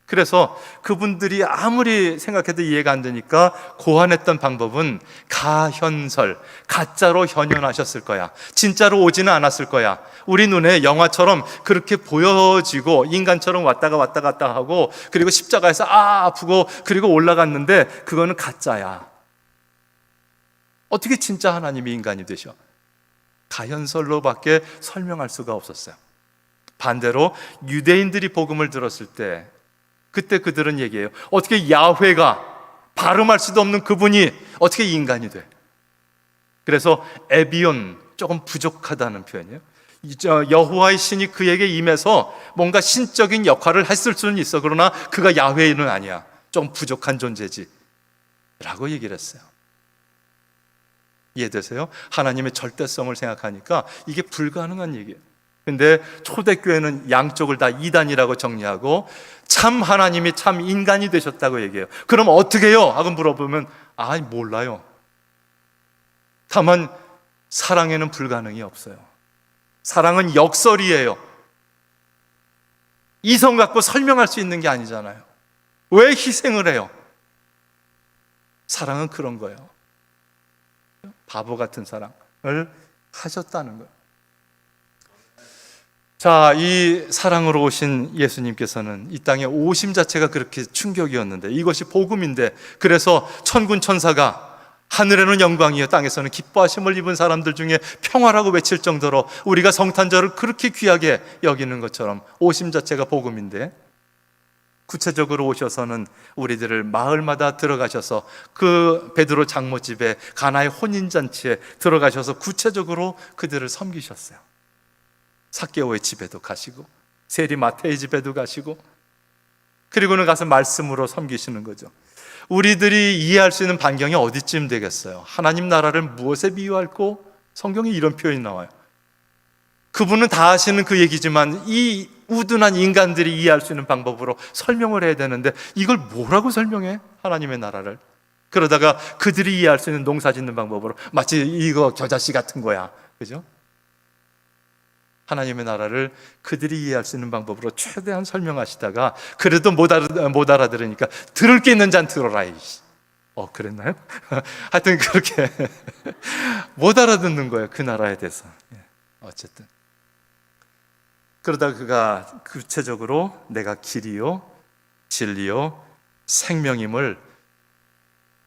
그래서 그분들이 아무리 생각해도 이해가 안 되니까 고안했던 방법은 가현설, 가짜로 현현하셨을 거야, 진짜로 오지는 않았을 거야, 우리 눈에 영화처럼 그렇게 보여지고 인간처럼 왔다 갔다 하고 그리고 십자가에서 아프고 그리고 올라갔는데 그거는 가짜야. 어떻게 진짜 하나님이 인간이 되셔? 가현설로밖에 설명할 수가 없었어요. 반대로 유대인들이 복음을 들었을 때 그때 그들은 얘기해요. 어떻게 야훼가, 발음할 수도 없는 그분이 어떻게 인간이 돼? 그래서 에비온, 조금 부족하다는 표현이에요. 여호와의 신이 그에게 임해서 뭔가 신적인 역할을 했을 수는 있어. 그러나 그가 야훼는 아니야. 좀 부족한 존재지 라고 얘기를 했어요. 이해되세요? 하나님의 절대성을 생각하니까 이게 불가능한 얘기예요. 근데 초대교회는 양쪽을 다 이단이라고 정리하고 참 하나님이 참 인간이 되셨다고 얘기해요. 그럼 어떻게 해요? 하고 물어보면 몰라요. 다만 사랑에는 불가능이 없어요. 사랑은 역설이에요. 이성 갖고 설명할 수 있는 게 아니잖아요. 왜 희생을 해요? 사랑은 그런 거예요. 바보 같은 사랑을 하셨다는 거예요. 자, 이 사랑으로 오신 예수님께서는 이 땅에 오심 자체가 그렇게 충격이었는데, 이것이 복음인데, 그래서 천군 천사가 하늘에는 영광이요 땅에서는 기뻐하심을 입은 사람들 중에 평화라고 외칠 정도로 우리가 성탄절을 그렇게 귀하게 여기는 것처럼 오심 자체가 복음인데, 구체적으로 오셔서는 우리들을 마을마다 들어가셔서 그 베드로 장모집에 가나의 혼인잔치에 들어가셔서 구체적으로 그들을 섬기셨어요. 삭개오의 집에도 가시고 세리 마태의 집에도 가시고, 그리고는 가서 말씀으로 섬기시는 거죠. 우리들이 이해할 수 있는 반경이 어디쯤 되겠어요? 하나님 나라를 무엇에 비유할고? 성경에 이런 표현이 나와요. 그분은 다 아시는 그 얘기지만 이 우둔한 인간들이 이해할 수 있는 방법으로 설명을 해야 되는데 이걸 뭐라고 설명해? 하나님의 나라를. 그러다가 그들이 이해할 수 있는 농사 짓는 방법으로 마치 이거 겨자씨 같은 거야, 그죠? 하나님의 나라를 그들이 이해할 수 있는 방법으로 최대한 설명하시다가 그래도 못 알아들으니까 들을 게 있는 잔 들어라. 그랬나요? 하여튼 그렇게 못 알아듣는 거예요, 그 나라에 대해서. 어쨌든 그러다 그가 구체적으로 내가 길이요 진리요 생명임을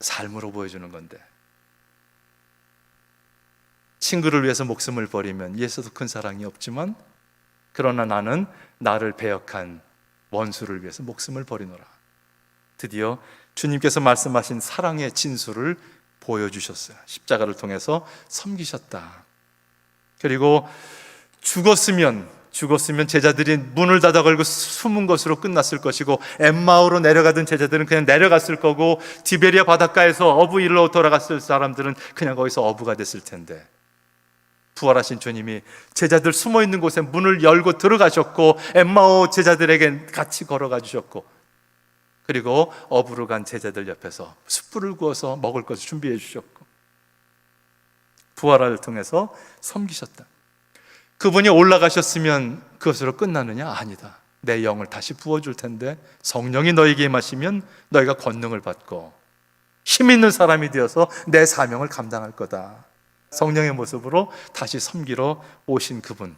삶으로 보여주는 건데, 친구를 위해서 목숨을 버리면 이에서도 큰 사랑이 없지만, 그러나 나는 나를 배역한 원수를 위해서 목숨을 버리노라. 드디어 주님께서 말씀하신 사랑의 진수를 보여주셨어요. 십자가를 통해서 섬기셨다. 그리고 죽었으면 제자들이 문을 닫아 걸고 숨은 것으로 끝났을 것이고, 엠마오로 내려가던 제자들은 그냥 내려갔을 거고, 디베리아 바닷가에서 어부 일로 돌아갔을 사람들은 그냥 거기서 어부가 됐을 텐데, 부활하신 주님이 제자들 숨어 있는 곳에 문을 열고 들어가셨고, 엠마오 제자들에게 같이 걸어가 주셨고, 그리고 어부로 간 제자들 옆에서 숯불을 구워서 먹을 것을 준비해 주셨고, 부활을 통해서 섬기셨다. 그분이 올라가셨으면 그것으로 끝나느냐? 아니다. 내 영을 다시 부어줄 텐데, 성령이 너에게 임하시면 너희가 권능을 받고 힘 있는 사람이 되어서 내 사명을 감당할 거다. 성령의 모습으로 다시 섬기러 오신 그분,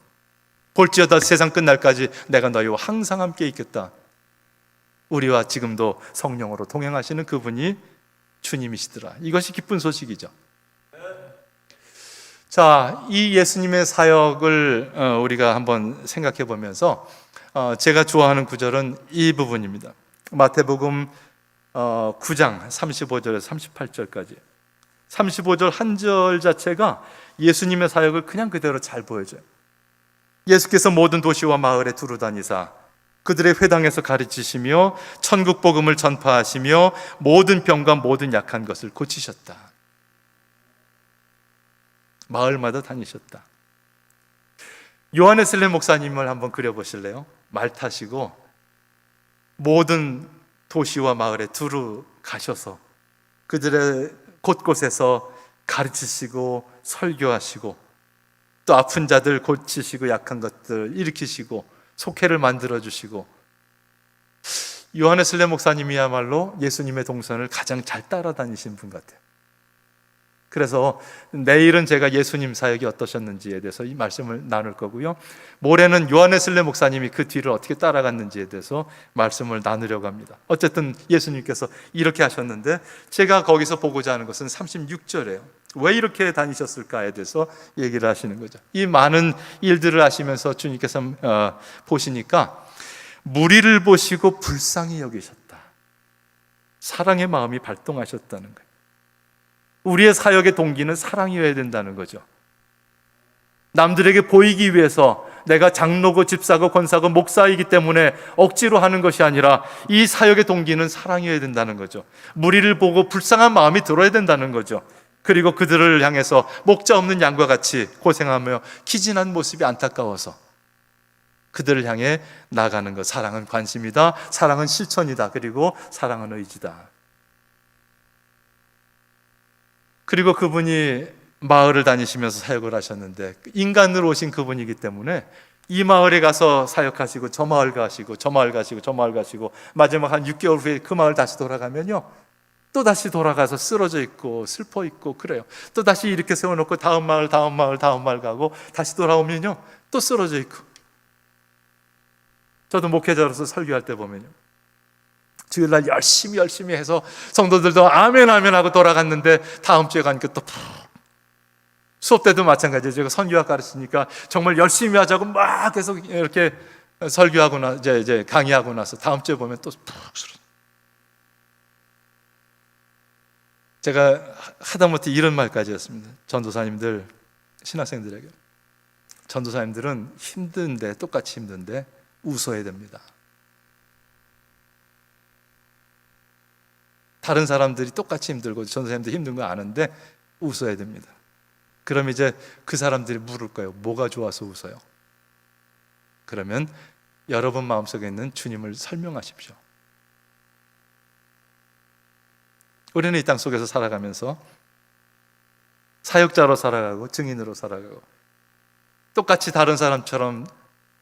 볼지어다 세상 끝날까지 내가 너희와 항상 함께 있겠다. 우리와 지금도 성령으로 동행하시는 그분이 주님이시더라. 이것이 기쁜 소식이죠. 자, 이 예수님의 사역을 우리가 한번 생각해 보면서 제가 좋아하는 구절은 이 부분입니다. 마태복음 9장 35절에서 38절까지. 35절 한 절 자체가 예수님의 사역을 그냥 그대로 잘 보여줘요. 예수께서 모든 도시와 마을에 두루 다니사 그들의 회당에서 가르치시며 천국 복음을 전파하시며 모든 병과 모든 약한 것을 고치셨다. 마을마다 다니셨다. 요한웨슬리 목사님을 한번 그려보실래요? 말 타시고 모든 도시와 마을에 두루 가셔서 그들의 곳곳에서 가르치시고 설교하시고, 또 아픈 자들 고치시고 약한 것들 일으키시고 속회를 만들어주시고, 요한웨슬리 목사님이야말로 예수님의 동선을 가장 잘 따라다니신 분 같아요. 그래서 내일은 제가 예수님 사역이 어떠셨는지에 대해서 이 말씀을 나눌 거고요, 모레는 요한웨슬리 목사님이 그 뒤를 어떻게 따라갔는지에 대해서 말씀을 나누려고 합니다. 어쨌든 예수님께서 이렇게 하셨는데, 제가 거기서 보고자 하는 것은 36절이에요. 왜 이렇게 다니셨을까에 대해서 얘기를 하시는 거죠. 이 많은 일들을 하시면서 주님께서 보시니까 무리를 보시고 불쌍히 여기셨다. 사랑의 마음이 발동하셨다는 거예요. 우리의 사역의 동기는 사랑이어야 된다는 거죠. 남들에게 보이기 위해서 내가 장로고 집사고 권사고 목사이기 때문에 억지로 하는 것이 아니라 이 사역의 동기는 사랑이어야 된다는 거죠. 무리를 보고 불쌍한 마음이 들어야 된다는 거죠. 그리고 그들을 향해서 목자 없는 양과 같이 고생하며 기진한 모습이 안타까워서 그들을 향해 나가는 것. 사랑은 관심이다. 사랑은 실천이다. 그리고 사랑은 의지다. 그리고 그분이 마을을 다니시면서 사역을 하셨는데, 인간으로 오신 그분이기 때문에 이 마을에 가서 사역하시고 저 마을 가시고 저 마을 가시고 저 마을 가시고, 마지막 한 6개월 후에 그 마을 다시 돌아가면요, 또 다시 돌아가서 쓰러져 있고 슬퍼 있고 그래요. 또 다시 이렇게 세워놓고 다음 마을 가고 다시 돌아오면요 또 쓰러져 있고. 저도 목회자로서 설교할 때 보면요, 주일날 열심히 해서 성도들도 아멘 하고 돌아갔는데, 다음 주에 가니까 또 수업 때도 마찬가지예요. 제가 선교학 가르치니까 정말 열심히 하자고 막 계속 이렇게 설교하고 이제 강의하고 나서 다음 주에 보면 또 푹 쓰러져. 제가 하다못해 이런 말까지 했습니다. 전도사님들, 신학생들에게, 전도사님들은 힘든데, 똑같이 힘든데 웃어야 됩니다. 다른 사람들이 똑같이 힘들고 전도사님들 힘든 거 아는데 웃어야 됩니다. 그럼 이제 그 사람들이 물을 거예요. 뭐가 좋아서 웃어요? 그러면 여러분 마음속에 있는 주님을 설명하십시오. 우리는 이 땅 속에서 살아가면서 사역자로 살아가고 증인으로 살아가고, 똑같이 다른 사람처럼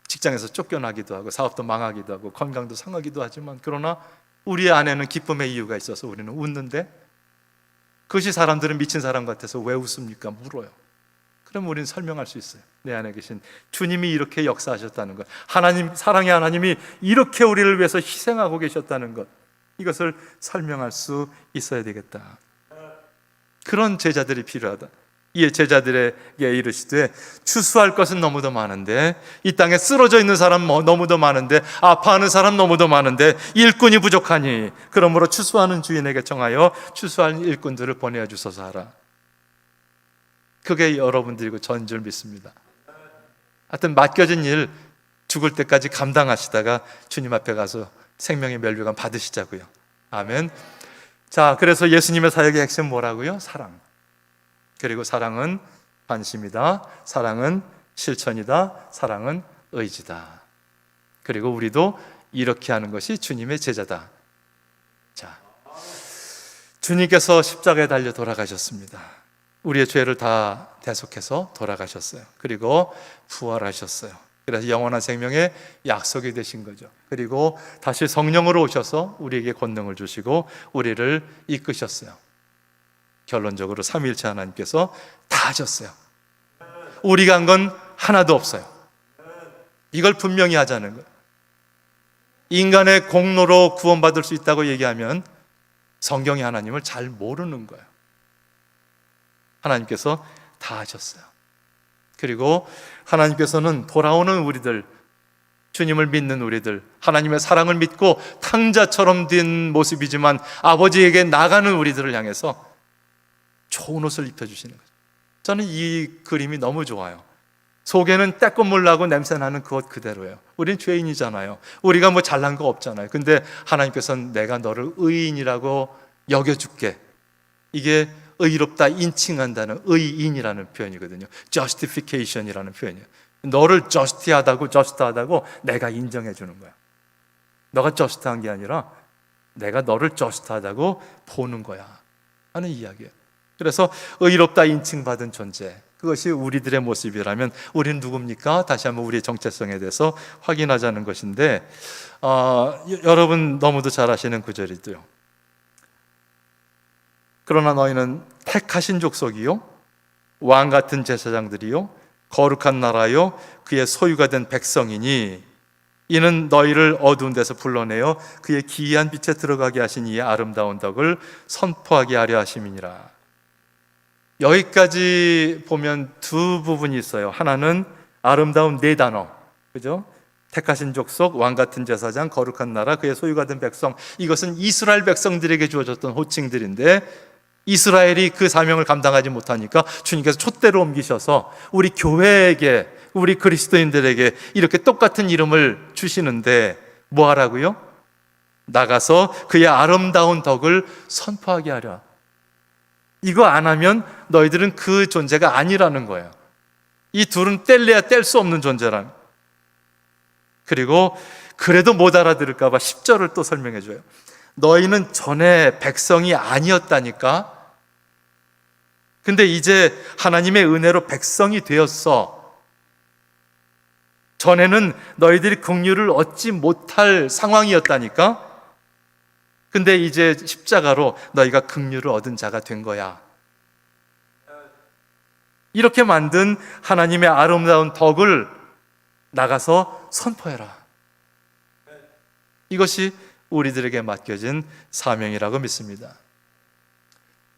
직장에서 쫓겨나기도 하고 사업도 망하기도 하고 건강도 상하기도 하지만, 그러나 우리 안에는 기쁨의 이유가 있어서 우리는 웃는데, 그것이 사람들은 미친 사람 같아서 왜 웃습니까? 물어요. 그럼 우리는 설명할 수 있어요. 내 안에 계신 주님이 이렇게 역사하셨다는 것, 하나님, 사랑의 하나님이 이렇게 우리를 위해서 희생하고 계셨다는 것, 이것을 설명할 수 있어야 되겠다. 그런 제자들이 필요하다. 이에 제자들에게 이르시되 추수할 것은 너무도 많은데, 이 땅에 쓰러져 있는 사람 너무도 많은데, 아파하는 사람 너무도 많은데 일꾼이 부족하니 그러므로 추수하는 주인에게 청하여 추수할 일꾼들을 보내어 주소서 하라. 그게 여러분들이고 전 줄 믿습니다. 하여튼 맡겨진 일 죽을 때까지 감당하시다가 주님 앞에 가서 생명의 면류관 받으시자고요. 아멘. 자, 그래서 예수님의 사역의 핵심 뭐라고요? 사랑. 그리고 사랑은 관심이다. 사랑은 실천이다. 사랑은 의지다. 그리고 우리도 이렇게 하는 것이 주님의 제자다. 자, 주님께서 십자가에 달려 돌아가셨습니다. 우리의 죄를 다 대속해서 돌아가셨어요. 그리고 부활하셨어요. 그래서 영원한 생명의 약속이 되신 거죠. 그리고 다시 성령으로 오셔서 우리에게 권능을 주시고 우리를 이끄셨어요. 결론적으로 삼위일체 하나님께서 다 하셨어요. 우리가 한 건 하나도 없어요. 이걸 분명히 하자는 거예요. 인간의 공로로 구원받을 수 있다고 얘기하면 성경이 하나님을 잘 모르는 거예요. 하나님께서 다 하셨어요. 그리고 하나님께서는 돌아오는 우리들, 주님을 믿는 우리들, 하나님의 사랑을 믿고 탕자처럼 된 모습이지만 아버지에게 나가는 우리들을 향해서 좋은 옷을 입혀주시는 거죠. 저는 이 그림이 너무 좋아요. 속에는 떼꽃물 나고 냄새나는 그 옷 그대로예요. 우린 죄인이잖아요. 우리가 뭐 잘난 거 없잖아요. 근데 하나님께서는 내가 너를 의인이라고 여겨줄게. 이게 의롭다 인칭한다는 의인이라는 표현이거든요. justification이라는 표현이에요. 너를 just하다고 내가 인정해 주는 거야. 너가 just한 게 아니라 내가 너를 just하다고 보는 거야 하는 이야기예요. 그래서 의롭다 인칭받은 존재, 그것이 우리들의 모습이라면 우리는 누굽니까? 다시 한번 우리의 정체성에 대해서 확인하자는 것인데, 여러분 너무도 잘 아시는 구절이도요. 그러나 너희는 택하신 족속이요, 왕 같은 제사장들이요, 거룩한 나라요, 그의 소유가 된 백성이니 이는 너희를 어두운 데서 불러내어 그의 기이한 빛에 들어가게 하신 이의 아름다운 덕을 선포하게 하려 하심이니라. 여기까지 보면 두 부분이 있어요. 하나는 아름다운 네 단어, 그죠? 택하신 족속, 왕 같은 제사장, 거룩한 나라, 그의 소유가 된 백성. 이것은 이스라엘 백성들에게 주어졌던 호칭들인데 이스라엘이 그 사명을 감당하지 못하니까 주님께서 촛대로 옮기셔서 우리 교회에게, 우리 그리스도인들에게 이렇게 똑같은 이름을 주시는데 뭐 하라고요? 나가서 그의 아름다운 덕을 선포하게 하려. 이거 안 하면 너희들은 그 존재가 아니라는 거예요. 이 둘은 뗄래야 뗄 수 없는 존재라는. 그리고 그래도 못 알아들을까 봐 10절을 또 설명해 줘요. 너희는 전에 백성이 아니었다니까. 근데 이제 하나님의 은혜로 백성이 되었어. 전에는 너희들이 긍휼을 얻지 못할 상황이었다니까. 근데 이제 십자가로 너희가 긍휼을 얻은 자가 된 거야. 이렇게 만든 하나님의 아름다운 덕을 나가서 선포해라. 이것이 우리들에게 맡겨진 사명이라고 믿습니다.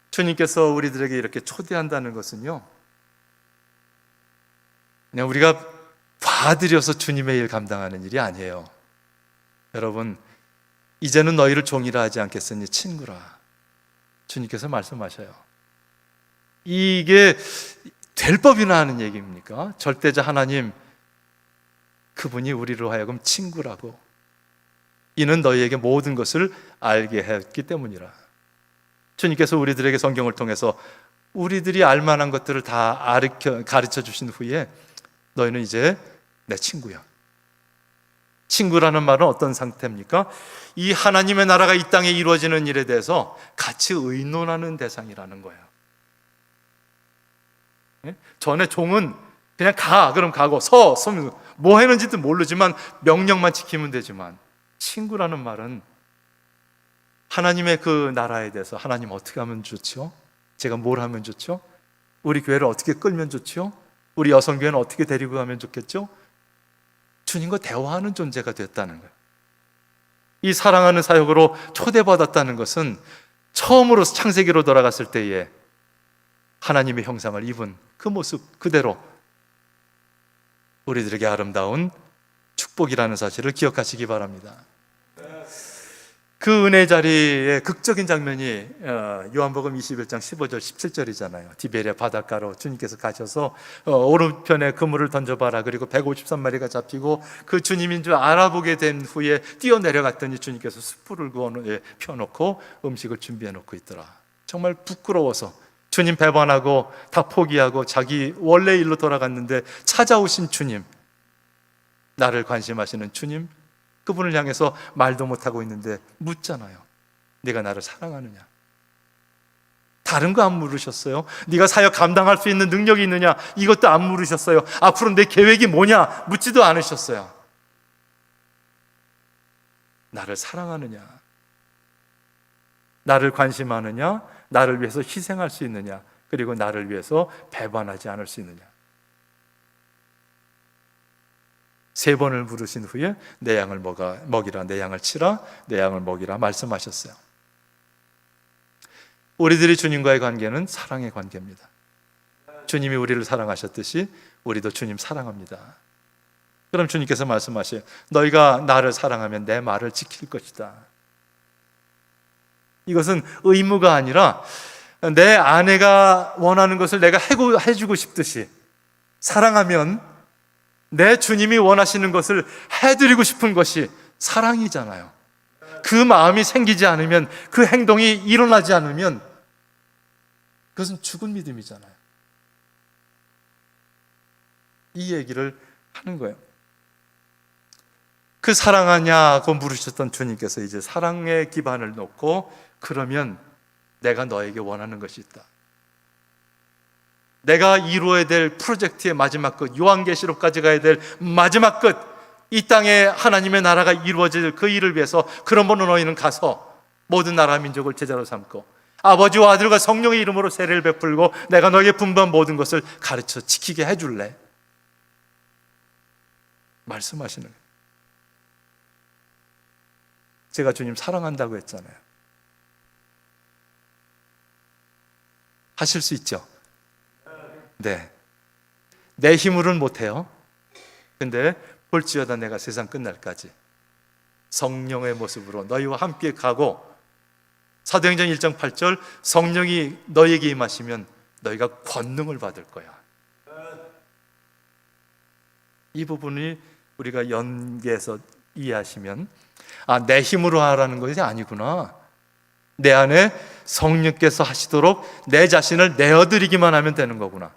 주님께서 우리들에게 이렇게 초대한다는 것은요, 그냥 우리가 봐드려서 주님의 일 감당하는 일이 아니에요. 여러분, 이제는 너희를 종이라 하지 않겠으니 친구라. 주님께서 말씀하셔요. 이게 될 법이나 하는 얘기입니까? 절대자 하나님, 그분이 우리로 하여금 친구라고. 이는 너희에게 모든 것을 알게 했기 때문이라. 주님께서 우리들에게 성경을 통해서 우리들이 알만한 것들을 다 가르쳐 주신 후에 너희는 이제 내 친구야. 친구라는 말은 어떤 상태입니까? 이 하나님의 나라가 이 땅에 이루어지는 일에 대해서 같이 의논하는 대상이라는 거예요. 전에 종은 그냥 가, 그럼 가고 뭐 했는지도 모르지만 명령만 지키면 되지만, 친구라는 말은 하나님의 그 나라에 대해서 하나님 어떻게 하면 좋죠? 제가 뭘 하면 좋죠? 우리 교회를 어떻게 끌면 좋죠? 우리 여성교회는 어떻게 데리고 가면 좋겠죠? 주님과 대화하는 존재가 됐다는 거예요. 이 사랑하는 사역으로 초대받았다는 것은 처음으로 창세기로 돌아갔을 때에 하나님의 형상을 입은 그 모습 그대로 우리들에게 아름다운 축복이라는 사실을 기억하시기 바랍니다. 그 은혜 자리의 극적인 장면이 요한복음 21장 15절 17절이잖아요. 디베랴 바닷가로 주님께서 가셔서 오른편에 그물을 던져봐라. 그리고 153마리가 잡히고 그 주님인 줄 알아보게 된 후에 뛰어내려갔더니 주님께서 숯불을 펴놓고 음식을 준비해 놓고 있더라. 정말 부끄러워서 주님 배반하고 다 포기하고 자기 원래 일로 돌아갔는데 찾아오신 주님, 나를 관심하시는 주님, 그분을 향해서 말도 못하고 있는데 묻잖아요. 네가 나를 사랑하느냐? 다른 거 안 물으셨어요? 네가 사역 감당할 수 있는 능력이 있느냐? 이것도 안 물으셨어요. 앞으로 내 계획이 뭐냐? 묻지도 않으셨어요. 나를 사랑하느냐? 나를 관심하느냐? 나를 위해서 희생할 수 있느냐? 그리고 나를 위해서 배반하지 않을 수 있느냐? 3번을 부르신 후에 내 양을 먹이라, 내 양을 치라, 내 양을 먹이라 말씀하셨어요. 우리들이 주님과의 관계는 사랑의 관계입니다. 주님이 우리를 사랑하셨듯이 우리도 주님 사랑합니다. 그럼 주님께서 말씀하셔요. 너희가 나를 사랑하면 내 말을 지킬 것이다. 이것은 의무가 아니라 내 아내가 원하는 것을 내가 해주고 싶듯이 사랑하면 내 주님이 원하시는 것을 해드리고 싶은 것이 사랑이잖아요. 그 마음이 생기지 않으면, 그 행동이 일어나지 않으면 그것은 죽은 믿음이잖아요. 이 얘기를 하는 거예요. 그 사랑하냐고 물으셨던 주님께서 이제 사랑의 기반을 놓고, 그러면 내가 너에게 원하는 것이 있다. 내가 이루어야 될 프로젝트의 마지막 끝, 요한계시록까지 가야 될 마지막 끝, 이 땅에 하나님의 나라가 이루어질 그 일을 위해서 그러므로 너희는 가서 모든 나라 민족을 제자로 삼고 아버지와 아들과 성령의 이름으로 세례를 베풀고 내가 너희에게 분부한 모든 것을 가르쳐 지키게 해줄래? 말씀하시는 거예요. 제가 주님 사랑한다고 했잖아요. 하실 수 있죠? 네. 내 힘으로는 못해요. 근데 볼지어다 내가 세상 끝날까지 성령의 모습으로 너희와 함께 가고, 사도행전 1장 8절 성령이 너희에게 임하시면 너희가 권능을 받을 거야. 이 부분이 우리가 연계해서 이해하시면, 내 힘으로 하라는 것이 아니구나. 내 안에 성령께서 하시도록 내 자신을 내어드리기만 하면 되는 거구나.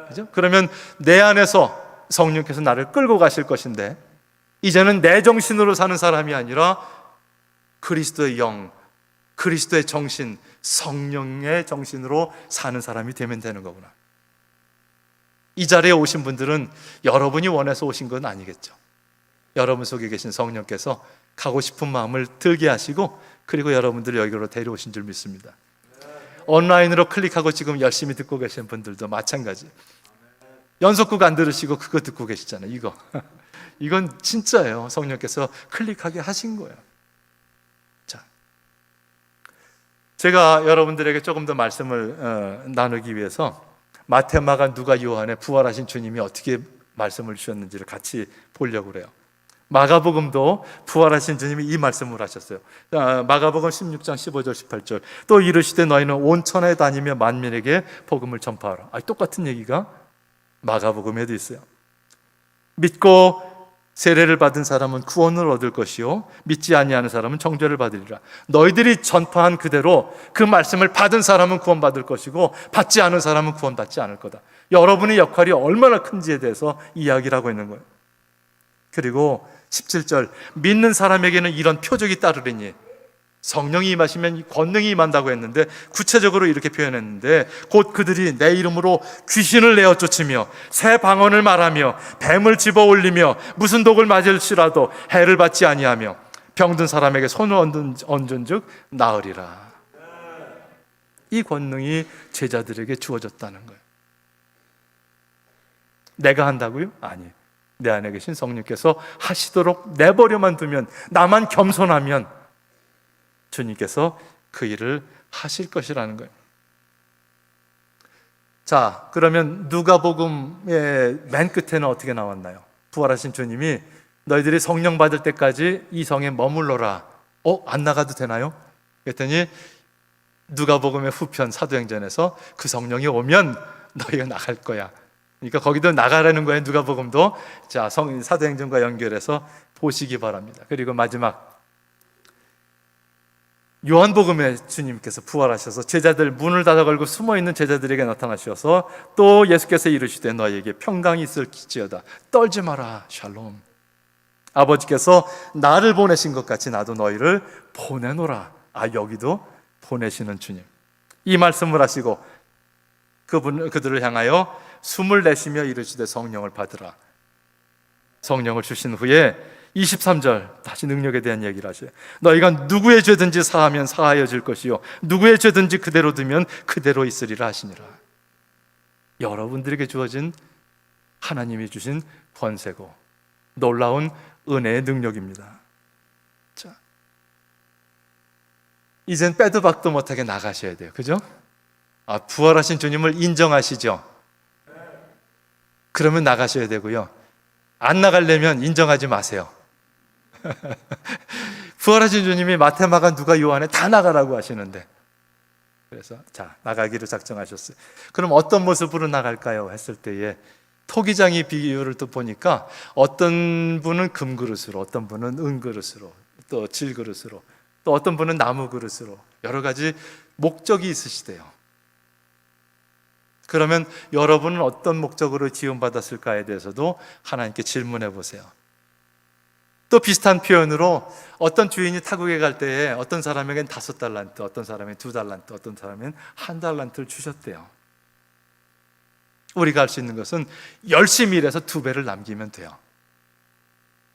그죠? 그러면 내 안에서 성령께서 나를 끌고 가실 것인데, 이제는 내 정신으로 사는 사람이 아니라 그리스도의 영, 그리스도의 정신, 성령의 정신으로 사는 사람이 되면 되는 거구나. 이 자리에 오신 분들은 여러분이 원해서 오신 건 아니겠죠. 여러분 속에 계신 성령께서 가고 싶은 마음을 들게 하시고, 그리고 여러분들을 여기로 데려오신 줄 믿습니다. 온라인으로 클릭하고 지금 열심히 듣고 계신 분들도 마찬가지. 연속극 안 들으시고 그거 듣고 계시잖아요. 이건 진짜예요. 성령께서 클릭하게 하신 거예요. 자, 제가 여러분들에게 조금 더 말씀을 나누기 위해서 마태, 마가, 누가, 요한의 부활하신 주님이 어떻게 말씀을 주셨는지를 같이 보려고 그래요. 마가복음도 부활하신 주님이 이 말씀을 하셨어요. 마가복음 16장 15절 18절 또 이르시되 너희는 온 천하에 다니며 만민에게 복음을 전파하라. 똑같은 얘기가 마가복음에도 있어요. 믿고 세례를 받은 사람은 구원을 얻을 것이요 믿지 아니하는 사람은 정죄를 받으리라. 너희들이 전파한 그대로 그 말씀을 받은 사람은 구원받을 것이고 받지 않은 사람은 구원받지 않을 거다. 여러분의 역할이 얼마나 큰지에 대해서 이야기를 하고 있는 거예요. 그리고 17절 믿는 사람에게는 이런 표적이 따르리니, 성령이 임하시면 권능이 임한다고 했는데 구체적으로 이렇게 표현했는데, 곧 그들이 내 이름으로 귀신을 내어 쫓으며 새 방언을 말하며 뱀을 집어 올리며 무슨 독을 맞을지라도 해를 받지 아니하며 병든 사람에게 손을 얹은 즉 나으리라. 이 권능이 제자들에게 주어졌다는 거예요. 내가 한다고요? 아니, 내 안에 계신 성령께서 하시도록 내버려만 두면, 나만 겸손하면 주님께서 그 일을 하실 것이라는 거예요. 자, 그러면 누가복음의 맨 끝에는 어떻게 나왔나요? 부활하신 주님이 너희들이 성령 받을 때까지 이 성에 머물러라. 안 나가도 되나요? 그랬더니 누가복음의 후편 사도행전에서 그 성령이 오면 너희가 나갈 거야. 그러니까 거기도 나가라는 거예요. 누가복음도. 자, 사도행전과 연결해서 보시기 바랍니다. 그리고 마지막 요한복음에 주님께서 부활하셔서 제자들 문을 닫아 걸고 숨어있는 제자들에게 나타나셔서 또 예수께서 이르시되 너희에게 평강이 있을지어다. 떨지 마라. 샬롬. 아버지께서 나를 보내신 것 같이 나도 너희를 보내노라. 여기도 보내시는 주님. 이 말씀을 하시고 그들을 향하여 숨을 내쉬며 이르시되 성령을 받으라. 성령을 주신 후에 23절 다시 능력에 대한 얘기를 하셔요. 너희가 누구의 죄든지 사하면 사하여질 것이요 누구의 죄든지 그대로 두면 그대로 있으리라 하시니라. 여러분들에게 주어진 하나님이 주신 권세고 놀라운 은혜의 능력입니다. 자, 이젠 빼도 박도 못하게 나가셔야 돼요. 그죠? 부활하신 주님을 인정하시죠? 그러면 나가셔야 되고요. 안 나가려면 인정하지 마세요. 부활하신 주님이 마태, 마가, 누가, 요한에 다 나가라고 하시는데, 그래서 자, 나가기로 작정하셨어요. 그럼 어떤 모습으로 나갈까요? 했을 때에 토기장이 비유를 또 보니까 어떤 분은 금그릇으로, 어떤 분은 은그릇으로, 또 질그릇으로, 또 어떤 분은 나무 그릇으로 여러 가지 목적이 있으시대요. 그러면 여러분은 어떤 목적으로 지음받았을까에 대해서도 하나님께 질문해 보세요. 또 비슷한 표현으로 어떤 주인이 타국에 갈 때에 어떤 사람에겐 5달란트, 어떤 사람에겐 2달란트, 어떤 사람에겐 1달란트를 주셨대요. 우리가 할 수 있는 것은 열심히 일해서 2배를 남기면 돼요.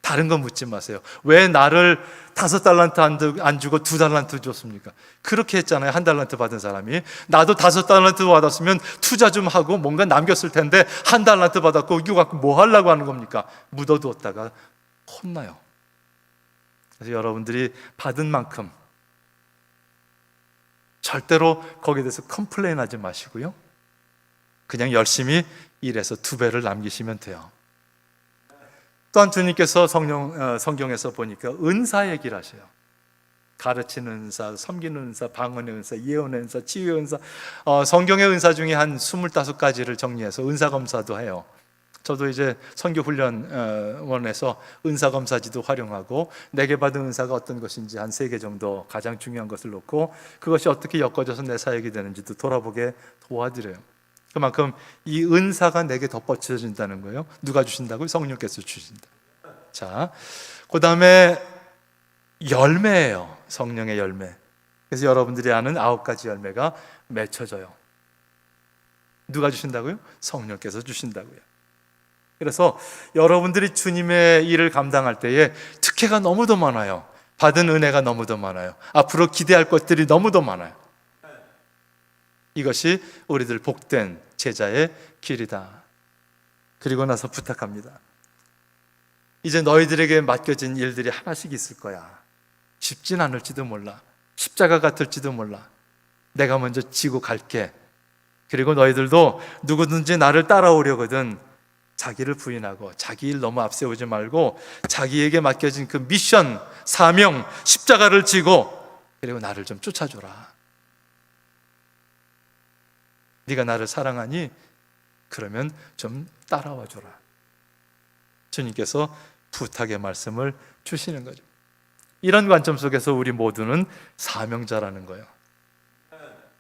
다른 거 묻지 마세요. 왜 나를 5달란트 안 주고 2달란트 줬습니까? 그렇게 했잖아요. 1달란트 받은 사람이. 나도 5달란트 받았으면 투자 좀 하고 뭔가 남겼을 텐데 1달란트 받았고 이거 갖고 뭐 하려고 하는 겁니까? 묻어두었다가 혼나요. 그래서 여러분들이 받은 만큼 절대로 거기에 대해서 컴플레인 하지 마시고요. 그냥 열심히 일해서 2배를 남기시면 돼요. 또한 주님께서 성경에서 보니까 은사 얘기를 하셔요. 가르치는 은사, 섬기는 은사, 방언의 은사, 예언의 은사, 치유의 은사. 성경의 은사 중에 한 25가지를 정리해서 은사 검사도 해요. 저도 이제 선교훈련원에서 은사 검사지도 활용하고 내게 받은 은사가 어떤 것인지 한 3개 정도 가장 중요한 것을 놓고 그것이 어떻게 엮어져서 내 사역이 되는지도 돌아보게 도와드려요. 그만큼 이 은사가 내게 덧붙여진다는 거예요. 누가 주신다고요? 성령께서 주신다. 자, 그 다음에 열매예요. 성령의 열매. 그래서 여러분들이 아는 9가지 열매가 맺혀져요. 누가 주신다고요? 성령께서 주신다고요. 그래서 여러분들이 주님의 일을 감당할 때에 특혜가 너무도 많아요. 받은 은혜가 너무도 많아요. 앞으로 기대할 것들이 너무도 많아요. 이것이 우리들 복된 제자의 길이다. 그리고 나서 부탁합니다. 이제 너희들에게 맡겨진 일들이 하나씩 있을 거야. 쉽진 않을지도 몰라. 십자가 같을지도 몰라. 내가 먼저 지고 갈게. 그리고 너희들도 누구든지 나를 따라오려거든 자기를 부인하고 자기 일 너무 앞세우지 말고 자기에게 맡겨진 그 미션, 사명, 십자가를 지고 그리고 나를 좀 쫓아줘라. 네가 나를 사랑하니 그러면 좀 따라와 줘라. 주님께서 부탁의 말씀을 주시는 거죠. 이런 관점 속에서 우리 모두는 사명자라는 거예요.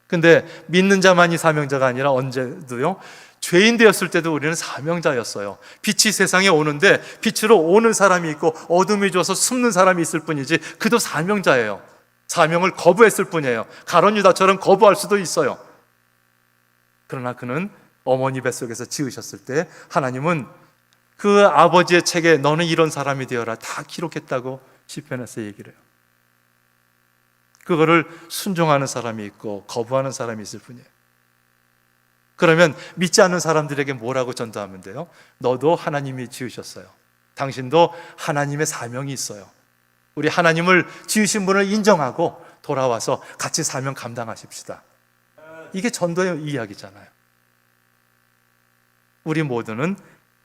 근데 믿는 자만이 사명자가 아니라 언제도요, 죄인 되었을 때도 우리는 사명자였어요. 빛이 세상에 오는데 빛으로 오는 사람이 있고 어둠이 줘서 숨는 사람이 있을 뿐이지 그도 사명자예요. 사명을 거부했을 뿐이에요. 가룟 유다처럼 거부할 수도 있어요. 그러나 그는 어머니 뱃속에서 지으셨을 때 하나님은 그 아버지의 책에 너는 이런 사람이 되어라 다 기록했다고 시편에서 얘기를 해요. 그거를 순종하는 사람이 있고 거부하는 사람이 있을 뿐이에요. 그러면 믿지 않는 사람들에게 뭐라고 전도하면 돼요? 너도 하나님이 지으셨어요. 당신도 하나님의 사명이 있어요. 우리 하나님을 지으신 분을 인정하고 돌아와서 같이 사명 감당하십시다. 이게 전도의 이야기잖아요. 우리 모두는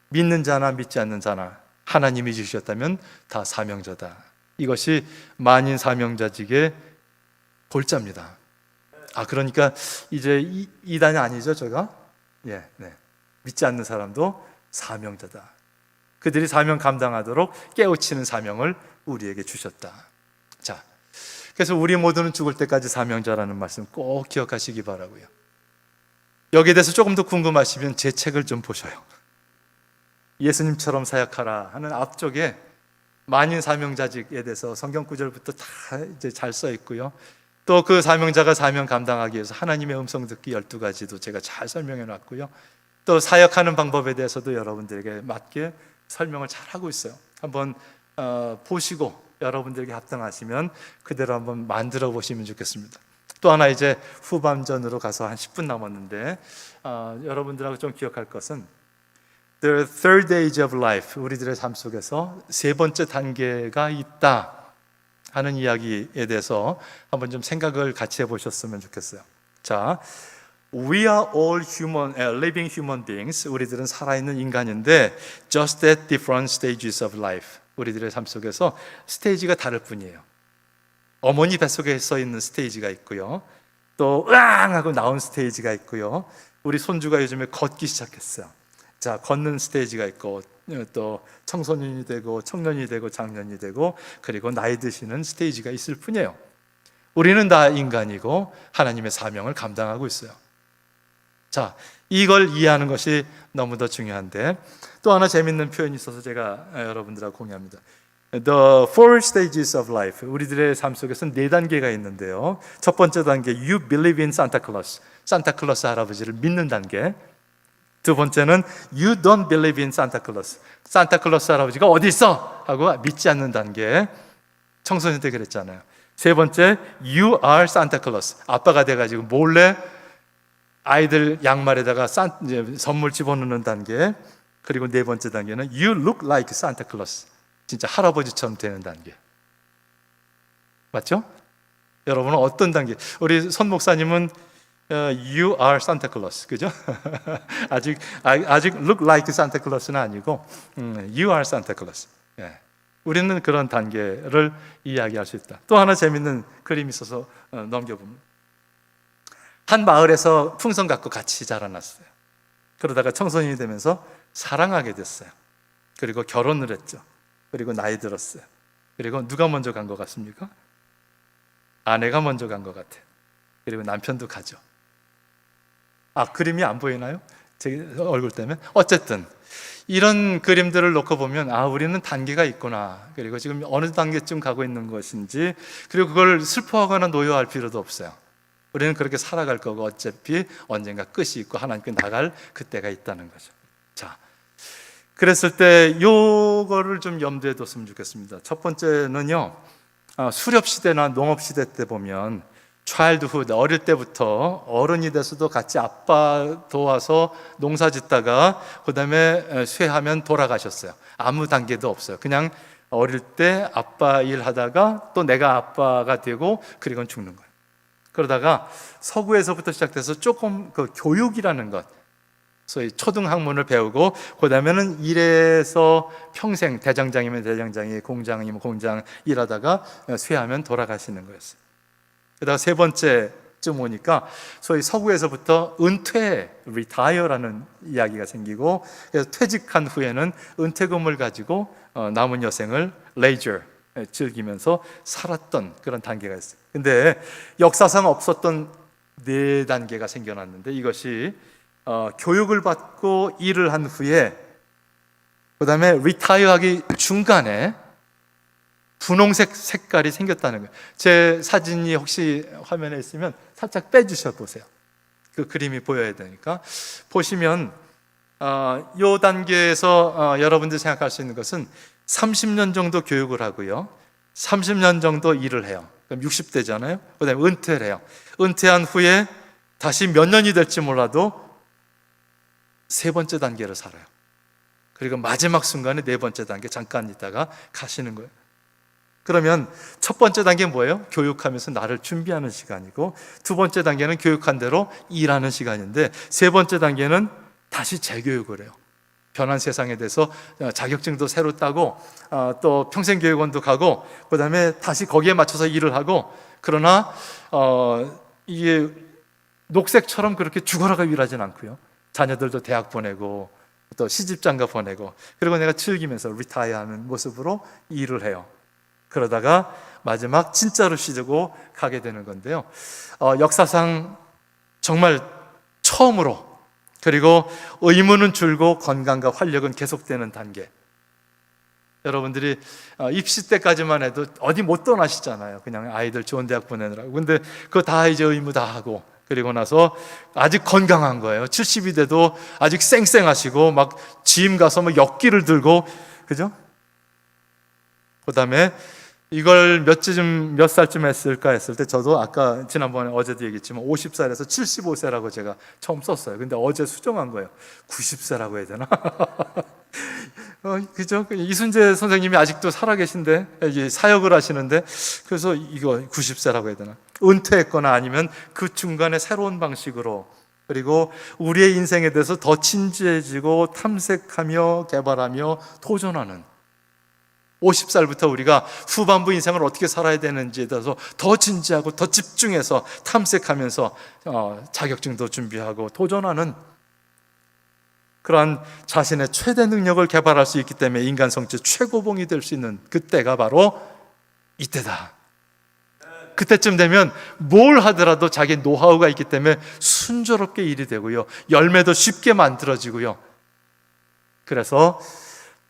믿는 자나 믿지 않는 자나 하나님이 주셨다면 다 사명자다. 이것이 만인 사명자직의 골자입니다. 그러니까 이제 이단이 아니죠, 제가? 네. 믿지 않는 사람도 사명자다. 그들이 사명 감당하도록 깨우치는 사명을 우리에게 주셨다. 자, 그래서 우리 모두는 죽을 때까지 사명자라는 말씀 꼭 기억하시기 바라고요. 여기에 대해서 조금 더 궁금하시면 제 책을 좀 보셔요. 예수님처럼 사역하라 하는 앞쪽에 만인 사명자직에 대해서 성경 구절부터 다 이제 잘 써 있고요. 또 그 사명자가 사명 감당하기 위해서 하나님의 음성 듣기 12가지도 제가 잘 설명해 놨고요. 또 사역하는 방법에 대해서도 여러분들에게 맞게 설명을 잘 하고 있어요. 한번 보시고 여러분들에게 합당하시면 그대로 한번 만들어 보시면 좋겠습니다. 또 하나 이제 후반전으로 가서 한 10분 남았는데 여러분들하고 좀 기억할 것은 The third age of life, 우리들의 삶 속에서 세 번째 단계가 있다 하는 이야기에 대해서 한번 좀 생각을 같이 해보셨으면 좋겠어요. 자, We are all human, living human beings. 우리들은 살아있는 인간인데 just at different stages of life. 우리들의 삶 속에서 스테이지가 다를 뿐이에요. 어머니 뱃속에 서 있는 스테이지가 있고요. 또 으앙 하고 나온 스테이지가 있고요. 우리 손주가 요즘에 걷기 시작했어요. 자, 걷는 스테이지가 있고 또 청소년이 되고 청년이 되고 장년이 되고 그리고 나이 드시는 스테이지가 있을 뿐이에요. 우리는 다 인간이고 하나님의 사명을 감당하고 있어요. 자, 이걸 이해하는 것이 너무도 중요한데 또 하나 재밌는 표현이 있어서 제가 여러분들하고 공유합니다. The four stages of life. 우리들의 삶 속에서는 4단계가 있는데요. 첫 번째 단계, You believe in Santa Claus. 산타클로스 할아버지를 믿는 단계. 두 번째는 You don't believe in Santa Claus. 산타클로스 할아버지가 어디 있어? 하고 믿지 않는 단계. 청소년 때 그랬잖아요. 세 번째, You are Santa Claus. 아빠가 돼가지고 몰래 아이들 양말에다가 선물 집어넣는 단계. 그리고 네 번째 단계는 You look like Santa Claus. 진짜 할아버지처럼 되는 단계. 맞죠? 여러분은 어떤 단계? 우리 손 목사님은 You are Santa Claus, 그죠? 아직 look like Santa Claus는 아니고 You are Santa Claus. 예. 우리는 그런 단계를 이야기할 수 있다. 또 하나 재밌는 그림이 있어서 넘겨보면 한 마을에서 풍선 갖고 같이 자라났어요. 그러다가 청소년이 되면서 사랑하게 됐어요. 그리고 결혼을 했죠. 그리고 나이 들었어요. 그리고 누가 먼저 간 것 같습니까? 아내가 먼저 간 것 같아요. 그리고 남편도 가죠. 그림이 안 보이나요? 제 얼굴 때문에? 어쨌든 이런 그림들을 놓고 보면 우리는 단계가 있구나. 그리고 지금 어느 단계쯤 가고 있는 것인지, 그리고 그걸 슬퍼하거나 노여할 필요도 없어요. 우리는 그렇게 살아갈 거고 어차피 언젠가 끝이 있고 하나님께 나갈 그때가 있다는 거죠. 자, 그랬을 때 요거를 좀 염두에 뒀으면 좋겠습니다. 첫 번째는요, 수렵 시대나 농업 시대 때 보면 childhood, 어릴 때부터 어른이 돼서도 같이 아빠 도와서 농사 짓다가 그 다음에 쇠하면 돌아가셨어요. 아무 단계도 없어요. 그냥 어릴 때 아빠 일하다가 또 내가 아빠가 되고 그리고 죽는 거예요. 그러다가 서구에서부터 시작돼서 조금 그 교육이라는 것, 소위 초등학문을 배우고 그 다음에는 일에서 평생 대장장이면 대장장이, 공장이면 공장 일하다가 쇠하면 돌아가시는 거였어요. 그다가 세 번째쯤 오니까 소위 서구에서부터 은퇴, retire라는 이야기가 생기고, 그래서 퇴직한 후에는 은퇴금을 가지고 남은 여생을 leisure, 즐기면서 살았던 그런 단계가 있어요. 근데 역사상 없었던 4단계가 생겨났는데 이것이 교육을 받고 일을 한 후에 그 다음에 retire하기 중간에 분홍색 색깔이 생겼다는 거예요. 제 사진이 혹시 화면에 있으면 살짝 빼주셔 보세요. 그 그림이 보여야 되니까. 보시면 이 단계에서 여러분들이 생각할 수 있는 것은 30년 정도 교육을 하고요, 30년 정도 일을 해요. 그럼 60대잖아요. 그 다음에 은퇴를 해요. 은퇴한 후에 다시 몇 년이 될지 몰라도 세 번째 단계를 살아요. 그리고 마지막 순간에 네 번째 단계 잠깐 있다가 가시는 거예요. 그러면 첫 번째 단계는 뭐예요? 교육하면서 나를 준비하는 시간이고, 두 번째 단계는 교육한 대로 일하는 시간인데, 세 번째 단계는 다시 재교육을 해요. 변한 세상에 대해서 자격증도 새로 따고 또 평생교육원도 가고 그다음에 다시 거기에 맞춰서 일을 하고, 그러나 이게 녹색처럼 그렇게 죽어라가 일하진 않고요. 자녀들도 대학 보내고 또 시집장가 보내고, 그리고 내가 즐기면서 리타이어하는 모습으로 일을 해요. 그러다가 마지막 진짜로 쉬고 가게 되는 건데요. 역사상 정말 처음으로, 그리고 의무는 줄고 건강과 활력은 계속되는 단계. 여러분들이 입시 때까지만 해도 어디 못 떠나시잖아요. 그냥 아이들 좋은 대학 보내느라고. 근데 그거 다 이제 의무 다 하고, 그리고 나서 아직 건강한 거예요. 70이 돼도 아직 쌩쌩하시고 막 짐 가서 뭐 역기를 들고, 그죠? 그 다음에 이걸 몇 살쯤 했을까 했을 때, 저도 아까 지난번에 어제도 얘기했지만 50살에서 75세라고 제가 처음 썼어요. 근데 어제 수정한 거예요. 90세라고 해야 되나? 그죠? 이순재 선생님이 아직도 살아계신데, 이게 사역을 하시는데, 그래서 이거 90세라고 해야 되나? 은퇴했거나 아니면 그 중간에 새로운 방식으로, 그리고 우리의 인생에 대해서 더 진지해지고 탐색하며 개발하며 도전하는, 50살부터 우리가 후반부 인생을 어떻게 살아야 되는지에 대해서 더 진지하고 더 집중해서 탐색하면서 자격증도 준비하고 도전하는, 그러한 자신의 최대 능력을 개발할 수 있기 때문에 인간 성체 최고봉이 될 수 있는 그때가 바로 이때다. 그때쯤 되면 뭘 하더라도 자기 노하우가 있기 때문에 순조롭게 일이 되고요, 열매도 쉽게 만들어지고요. 그래서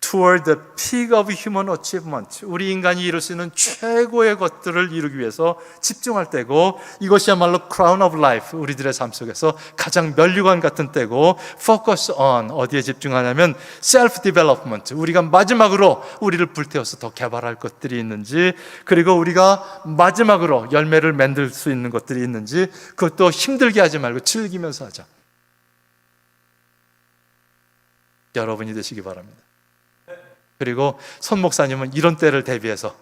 Toward the peak of human achievement, 우리 인간이 이룰 수 있는 최고의 것들을 이루기 위해서 집중할 때고, 이것이야말로 crown of life, 우리들의 삶 속에서 가장 면류관 같은 때고, focus on, 어디에 집중하냐면 self development, 우리가 마지막으로 우리를 불태워서 더 개발할 것들이 있는지, 그리고 우리가 마지막으로 열매를 만들 수 있는 것들이 있는지, 그것도 힘들게 하지 말고 즐기면서 하자. 여러분이 되시기 바랍니다. 그리고 손 목사님은 이런 때를 대비해서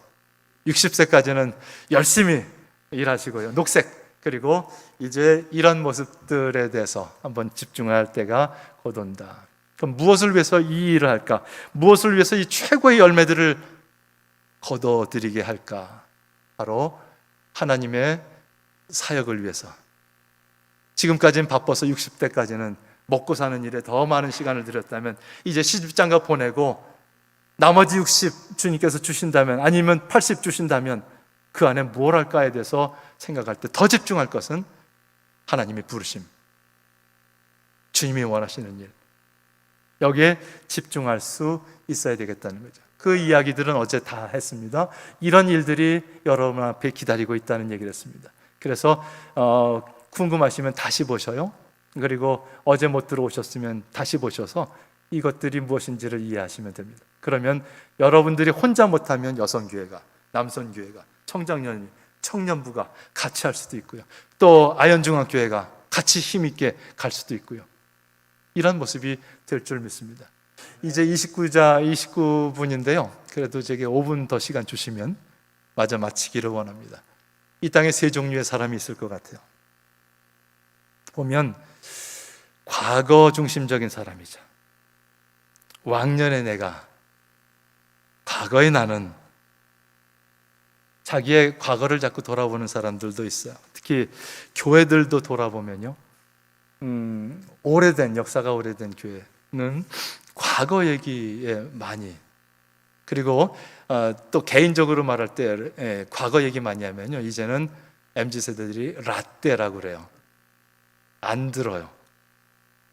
60세까지는 열심히 일하시고요, 녹색, 그리고 이제 이런 모습들에 대해서 한번 집중할 때가 곧 온다. 그럼 무엇을 위해서 이 일을 할까? 무엇을 위해서 이 최고의 열매들을 거둬들이게 할까? 바로 하나님의 사역을 위해서. 지금까지는 바빠서 60대까지는 먹고 사는 일에 더 많은 시간을 들였다면, 이제 시집장가 보내고 나머지 60 주님께서 주신다면, 아니면 80 주신다면 그 안에 뭘 할까에 대해서 생각할 때 더 집중할 것은 하나님의 부르심, 주님이 원하시는 일, 여기에 집중할 수 있어야 되겠다는 거죠. 그 이야기들은 어제 다 했습니다. 이런 일들이 여러분 앞에 기다리고 있다는 얘기를 했습니다. 그래서 궁금하시면 다시 보셔요. 그리고 어제 못 들어오셨으면 다시 보셔서 이것들이 무엇인지를 이해하시면 됩니다. 그러면 여러분들이 혼자 못하면 여성교회가, 남성교회가, 청장년이, 청년부가 같이 할 수도 있고요, 또 아현중앙교회가 같이 힘있게 갈 수도 있고요, 이런 모습이 될 줄 믿습니다. 이제 29분인데요 그래도 제게 5분 더 시간 주시면 마저 마치기를 원합니다. 이 땅에 세 종류의 사람이 있을 것 같아요. 보면 과거 중심적인 사람이죠. 왕년의 내가, 과거의 나는, 자기의 과거를 자꾸 돌아보는 사람들도 있어요. 특히 교회들도 돌아보면요, 오래된, 역사가 오래된 교회는 과거 얘기에 많이, 그리고 또 개인적으로 말할 때 과거 얘기 많이 하면요, 이제는 MZ세대들이 라떼라고 그래요. 안 들어요.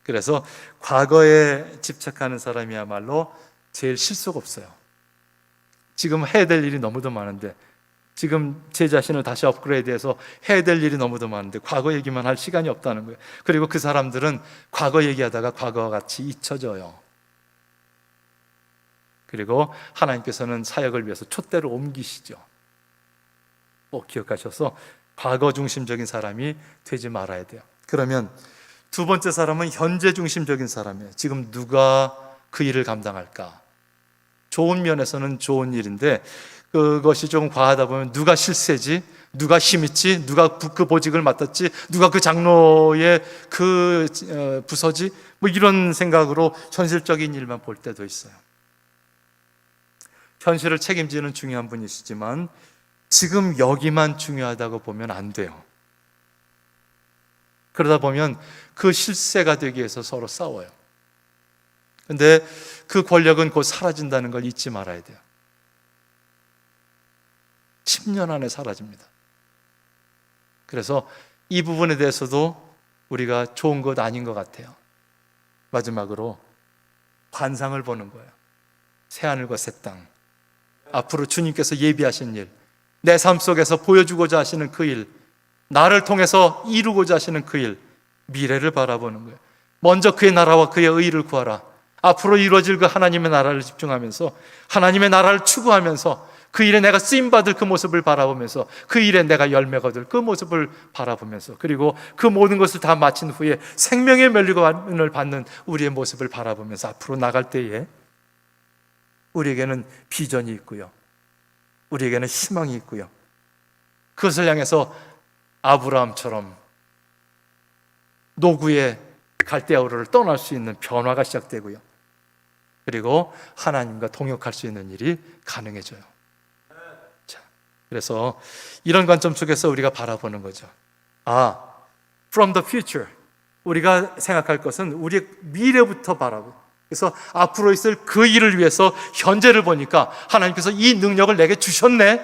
그래서 과거에 집착하는 사람이야말로 제일 실속 없어요. 지금 해야 될 일이 너무도 많은데, 지금 제 자신을 다시 업그레이드해서 해야 될 일이 너무도 많은데 과거 얘기만 할 시간이 없다는 거예요. 그리고 그 사람들은 과거 얘기하다가 과거와 같이 잊혀져요. 그리고 하나님께서는 사역을 위해서 촛대를 옮기시죠. 꼭 기억하셔서 과거 중심적인 사람이 되지 말아야 돼요. 그러면 두 번째 사람은 현재 중심적인 사람이에요. 지금 누가 그 일을 감당할까? 좋은 면에서는 좋은 일인데, 그것이 좀 과하다 보면 누가 실세지? 누가 힘있지? 누가 그 보직을 맡았지? 누가 그 장로의 그 부서지? 뭐 이런 생각으로 현실적인 일만 볼 때도 있어요. 현실을 책임지는 중요한 분이시지만 지금 여기만 중요하다고 보면 안 돼요. 그러다 보면 그 실세가 되기 위해서 서로 싸워요. 근데 그 권력은 곧 사라진다는 걸 잊지 말아야 돼요. 10년 안에 사라집니다. 그래서 이 부분에 대해서도 우리가 좋은 것 아닌 것 같아요. 마지막으로 환상을 보는 거예요. 새하늘과 새 땅, 앞으로 주님께서 예비하신 일, 내 삶 속에서 보여주고자 하시는 그 일, 나를 통해서 이루고자 하시는 그 일, 미래를 바라보는 거예요. 먼저 그의 나라와 그의 의를 구하라. 앞으로 이루어질 그 하나님의 나라를 집중하면서 하나님의 나라를 추구하면서 그 일에 내가 쓰임받을 그 모습을 바라보면서 그 일에 내가 열매가 될 그 모습을 바라보면서 그리고 그 모든 것을 다 마친 후에 생명의 면류관을 받는 우리의 모습을 바라보면서 앞으로 나갈 때에 우리에게는 비전이 있고요. 우리에게는 희망이 있고요. 그것을 향해서 아브라함처럼 노구의 갈대아우르를 떠날 수 있는 변화가 시작되고요. 그리고 하나님과 동역할 수 있는 일이 가능해져요. 자, 그래서 이런 관점 속에서 우리가 바라보는 거죠. From the future. 우리가 생각할 것은 우리의 미래부터 바라보고, 그래서 앞으로 있을 그 일을 위해서 현재를 보니까 하나님께서 이 능력을 내게 주셨네.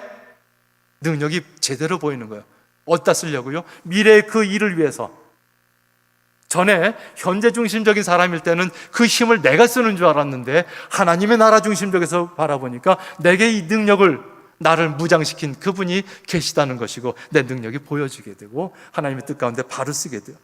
능력이 제대로 보이는 거예요. 어디다 쓰려고요? 미래의 그 일을 위해서. 전에 현재 중심적인 사람일 때는 그 힘을 내가 쓰는 줄 알았는데 하나님의 나라 중심적에서 바라보니까 내게 이 능력을, 나를 무장시킨 그분이 계시다는 것이고 내 능력이 보여지게 되고 하나님의 뜻 가운데 바로 쓰게 돼요.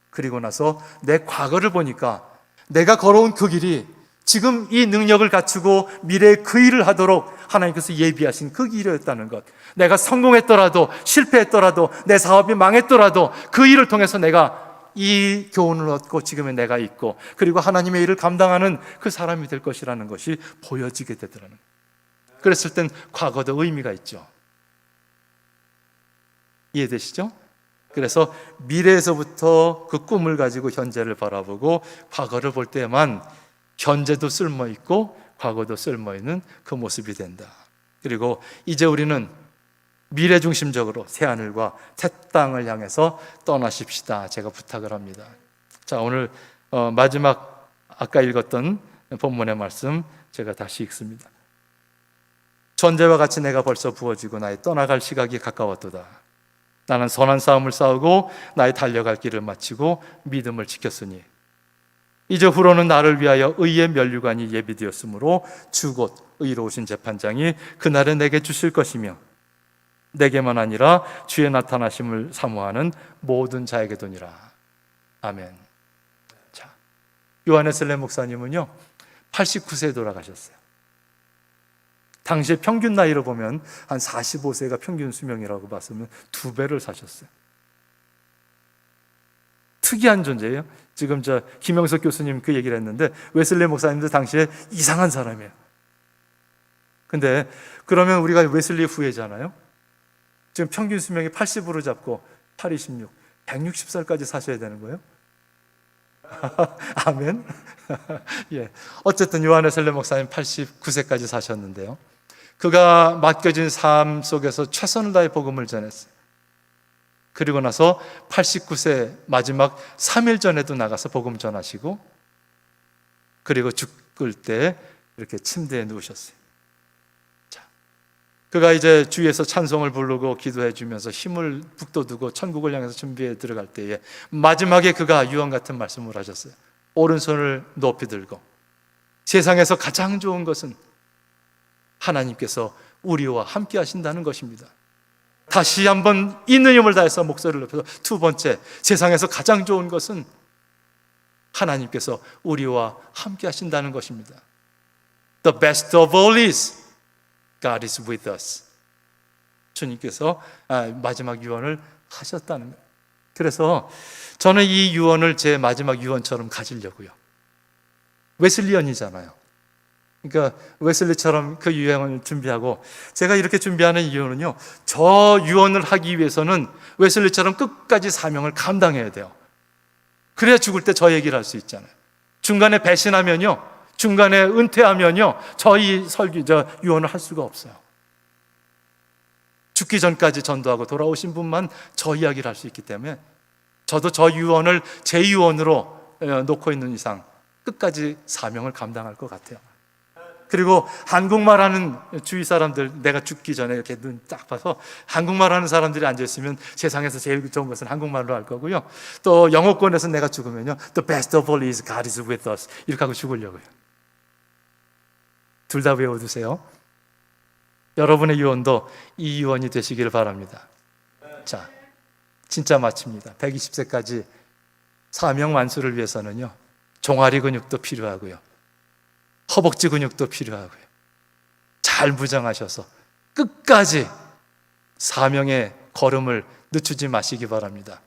그리고 나서 내 과거를 보니까 내가 걸어온 그 길이 지금 이 능력을 갖추고 미래에 그 일을 하도록 하나님께서 예비하신 그 길이었다는 것. 내가 성공했더라도 실패했더라도 내 사업이 망했더라도 그 일을 통해서 내가 이 교훈을 얻고 지금의 내가 있고 그리고 하나님의 일을 감당하는 그 사람이 될 것이라는 것이 보여지게 되더라는 거예요. 그랬을 땐 과거도 의미가 있죠. 이해되시죠? 그래서 미래에서부터 그 꿈을 가지고 현재를 바라보고 과거를 볼 때만 현재도 쓸모있고 과거도 쓸모있는 그 모습이 된다. 그리고 이제 우리는 미래 중심적으로 새하늘과 새 땅을 향해서 떠나십시다. 제가 부탁을 합니다. 자, 오늘 마지막 아까 읽었던 본문의 말씀 제가 다시 읽습니다. 전제와 같이 내가 벌써 부어지고 나의 떠나갈 시각이 가까웠도다. 나는 선한 싸움을 싸우고 나의 달려갈 길을 마치고 믿음을 지켰으니 이제 후로는 나를 위하여 의의 면류관이 예비되었으므로 주 곧 의로우신 재판장이 그날에 내게 주실 것이며 내게만 아니라 주의 나타나심을 사모하는 모든 자에게도니라. 아멘. 자, 요한네슬레 목사님은요 89세에 돌아가셨어요. 당시에 평균 나이로 보면 한 45세가 평균 수명이라고 봤으면 2배를 사셨어요. 특이한 존재예요. 지금 김영석 교수님 그 얘기를 했는데 웨슬리 목사님도 당시에 이상한 사람이에요. 근데 그러면 우리가 웨슬리 후예잖아요. 지금 평균 수명이 80으로 잡고 8, 26, 160살까지 사셔야 되는 거예요? 아멘. 예. 어쨌든 요한네슬레 목사님 89세까지 사셨는데요. 그가 맡겨진 삶 속에서 최선을 다해 복음을 전했어요. 그리고 나서 89세 마지막 3일 전에도 나가서 복음 전하시고 그리고 죽을 때 이렇게 침대에 누우셨어요. 자, 그가 이제 주위에서 찬송을 부르고 기도해 주면서 힘을 북돋우고 천국을 향해서 준비해 들어갈 때에 마지막에 그가 유언 같은 말씀을 하셨어요. 오른손을 높이 들고 세상에서 가장 좋은 것은 하나님께서 우리와 함께 하신다는 것입니다. 다시 한번 있는 힘을 다해서 목소리를 높여서 두 번째, 세상에서 가장 좋은 것은 하나님께서 우리와 함께 하신다는 것입니다. The best of all is God is with us. 주님께서 마지막 유언을 하셨다는 거예요. 그래서 저는 이 유언을 제 마지막 유언처럼 가지려고요. 웨슬리언이잖아요. 그러니까 웨슬리처럼 그 유언을 준비하고, 제가 이렇게 준비하는 이유는요, 저 유언을 하기 위해서는 웨슬리처럼 끝까지 사명을 감당해야 돼요. 그래야 죽을 때 저 얘기를 할 수 있잖아요. 중간에 배신하면요, 중간에 은퇴하면요, 저희 유언을 할 수가 없어요. 죽기 전까지 전도하고 돌아오신 분만 저 이야기를 할 수 있기 때문에, 저도 저 유언을 제 유언으로 놓고 있는 이상 끝까지 사명을 감당할 것 같아요. 그리고 한국말 하는 주위 사람들, 내가 죽기 전에 이렇게 눈 딱 봐서 한국말 하는 사람들이 앉아있으면 세상에서 제일 좋은 것은 한국말로 할 거고요, 또 영어권에서 내가 죽으면요, The best of all is God is with us, 이렇게 하고 죽으려고요. 둘 다 외워두세요. 여러분의 유언도 이 유언이 되시기를 바랍니다. 자, 진짜 마칩니다. 120세까지 사명 완수를 위해서는요, 종아리 근육도 필요하고요, 허벅지 근육도 필요하고요, 잘 무장하셔서 끝까지 사명의 걸음을 늦추지 마시기 바랍니다.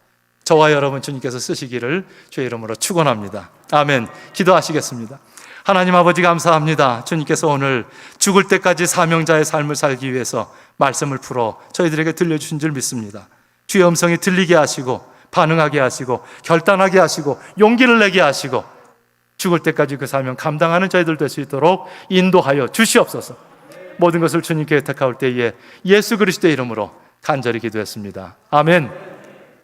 저와 여러분 주님께서 쓰시기를 주의 이름으로 축원합니다. 아멘. 기도하시겠습니다. 하나님 아버지, 감사합니다. 주님께서 오늘 죽을 때까지 사명자의 삶을 살기 위해서 말씀을 풀어 저희들에게 들려주신 줄 믿습니다. 주의 음성이 들리게 하시고 반응하게 하시고 결단하게 하시고 용기를 내게 하시고 죽을 때까지 그 사명 감당하는 저희들 될 수 있도록 인도하여 주시옵소서. 모든 것을 주님께 택할 때에 예수 그리스도의 이름으로 간절히 기도했습니다. 아멘.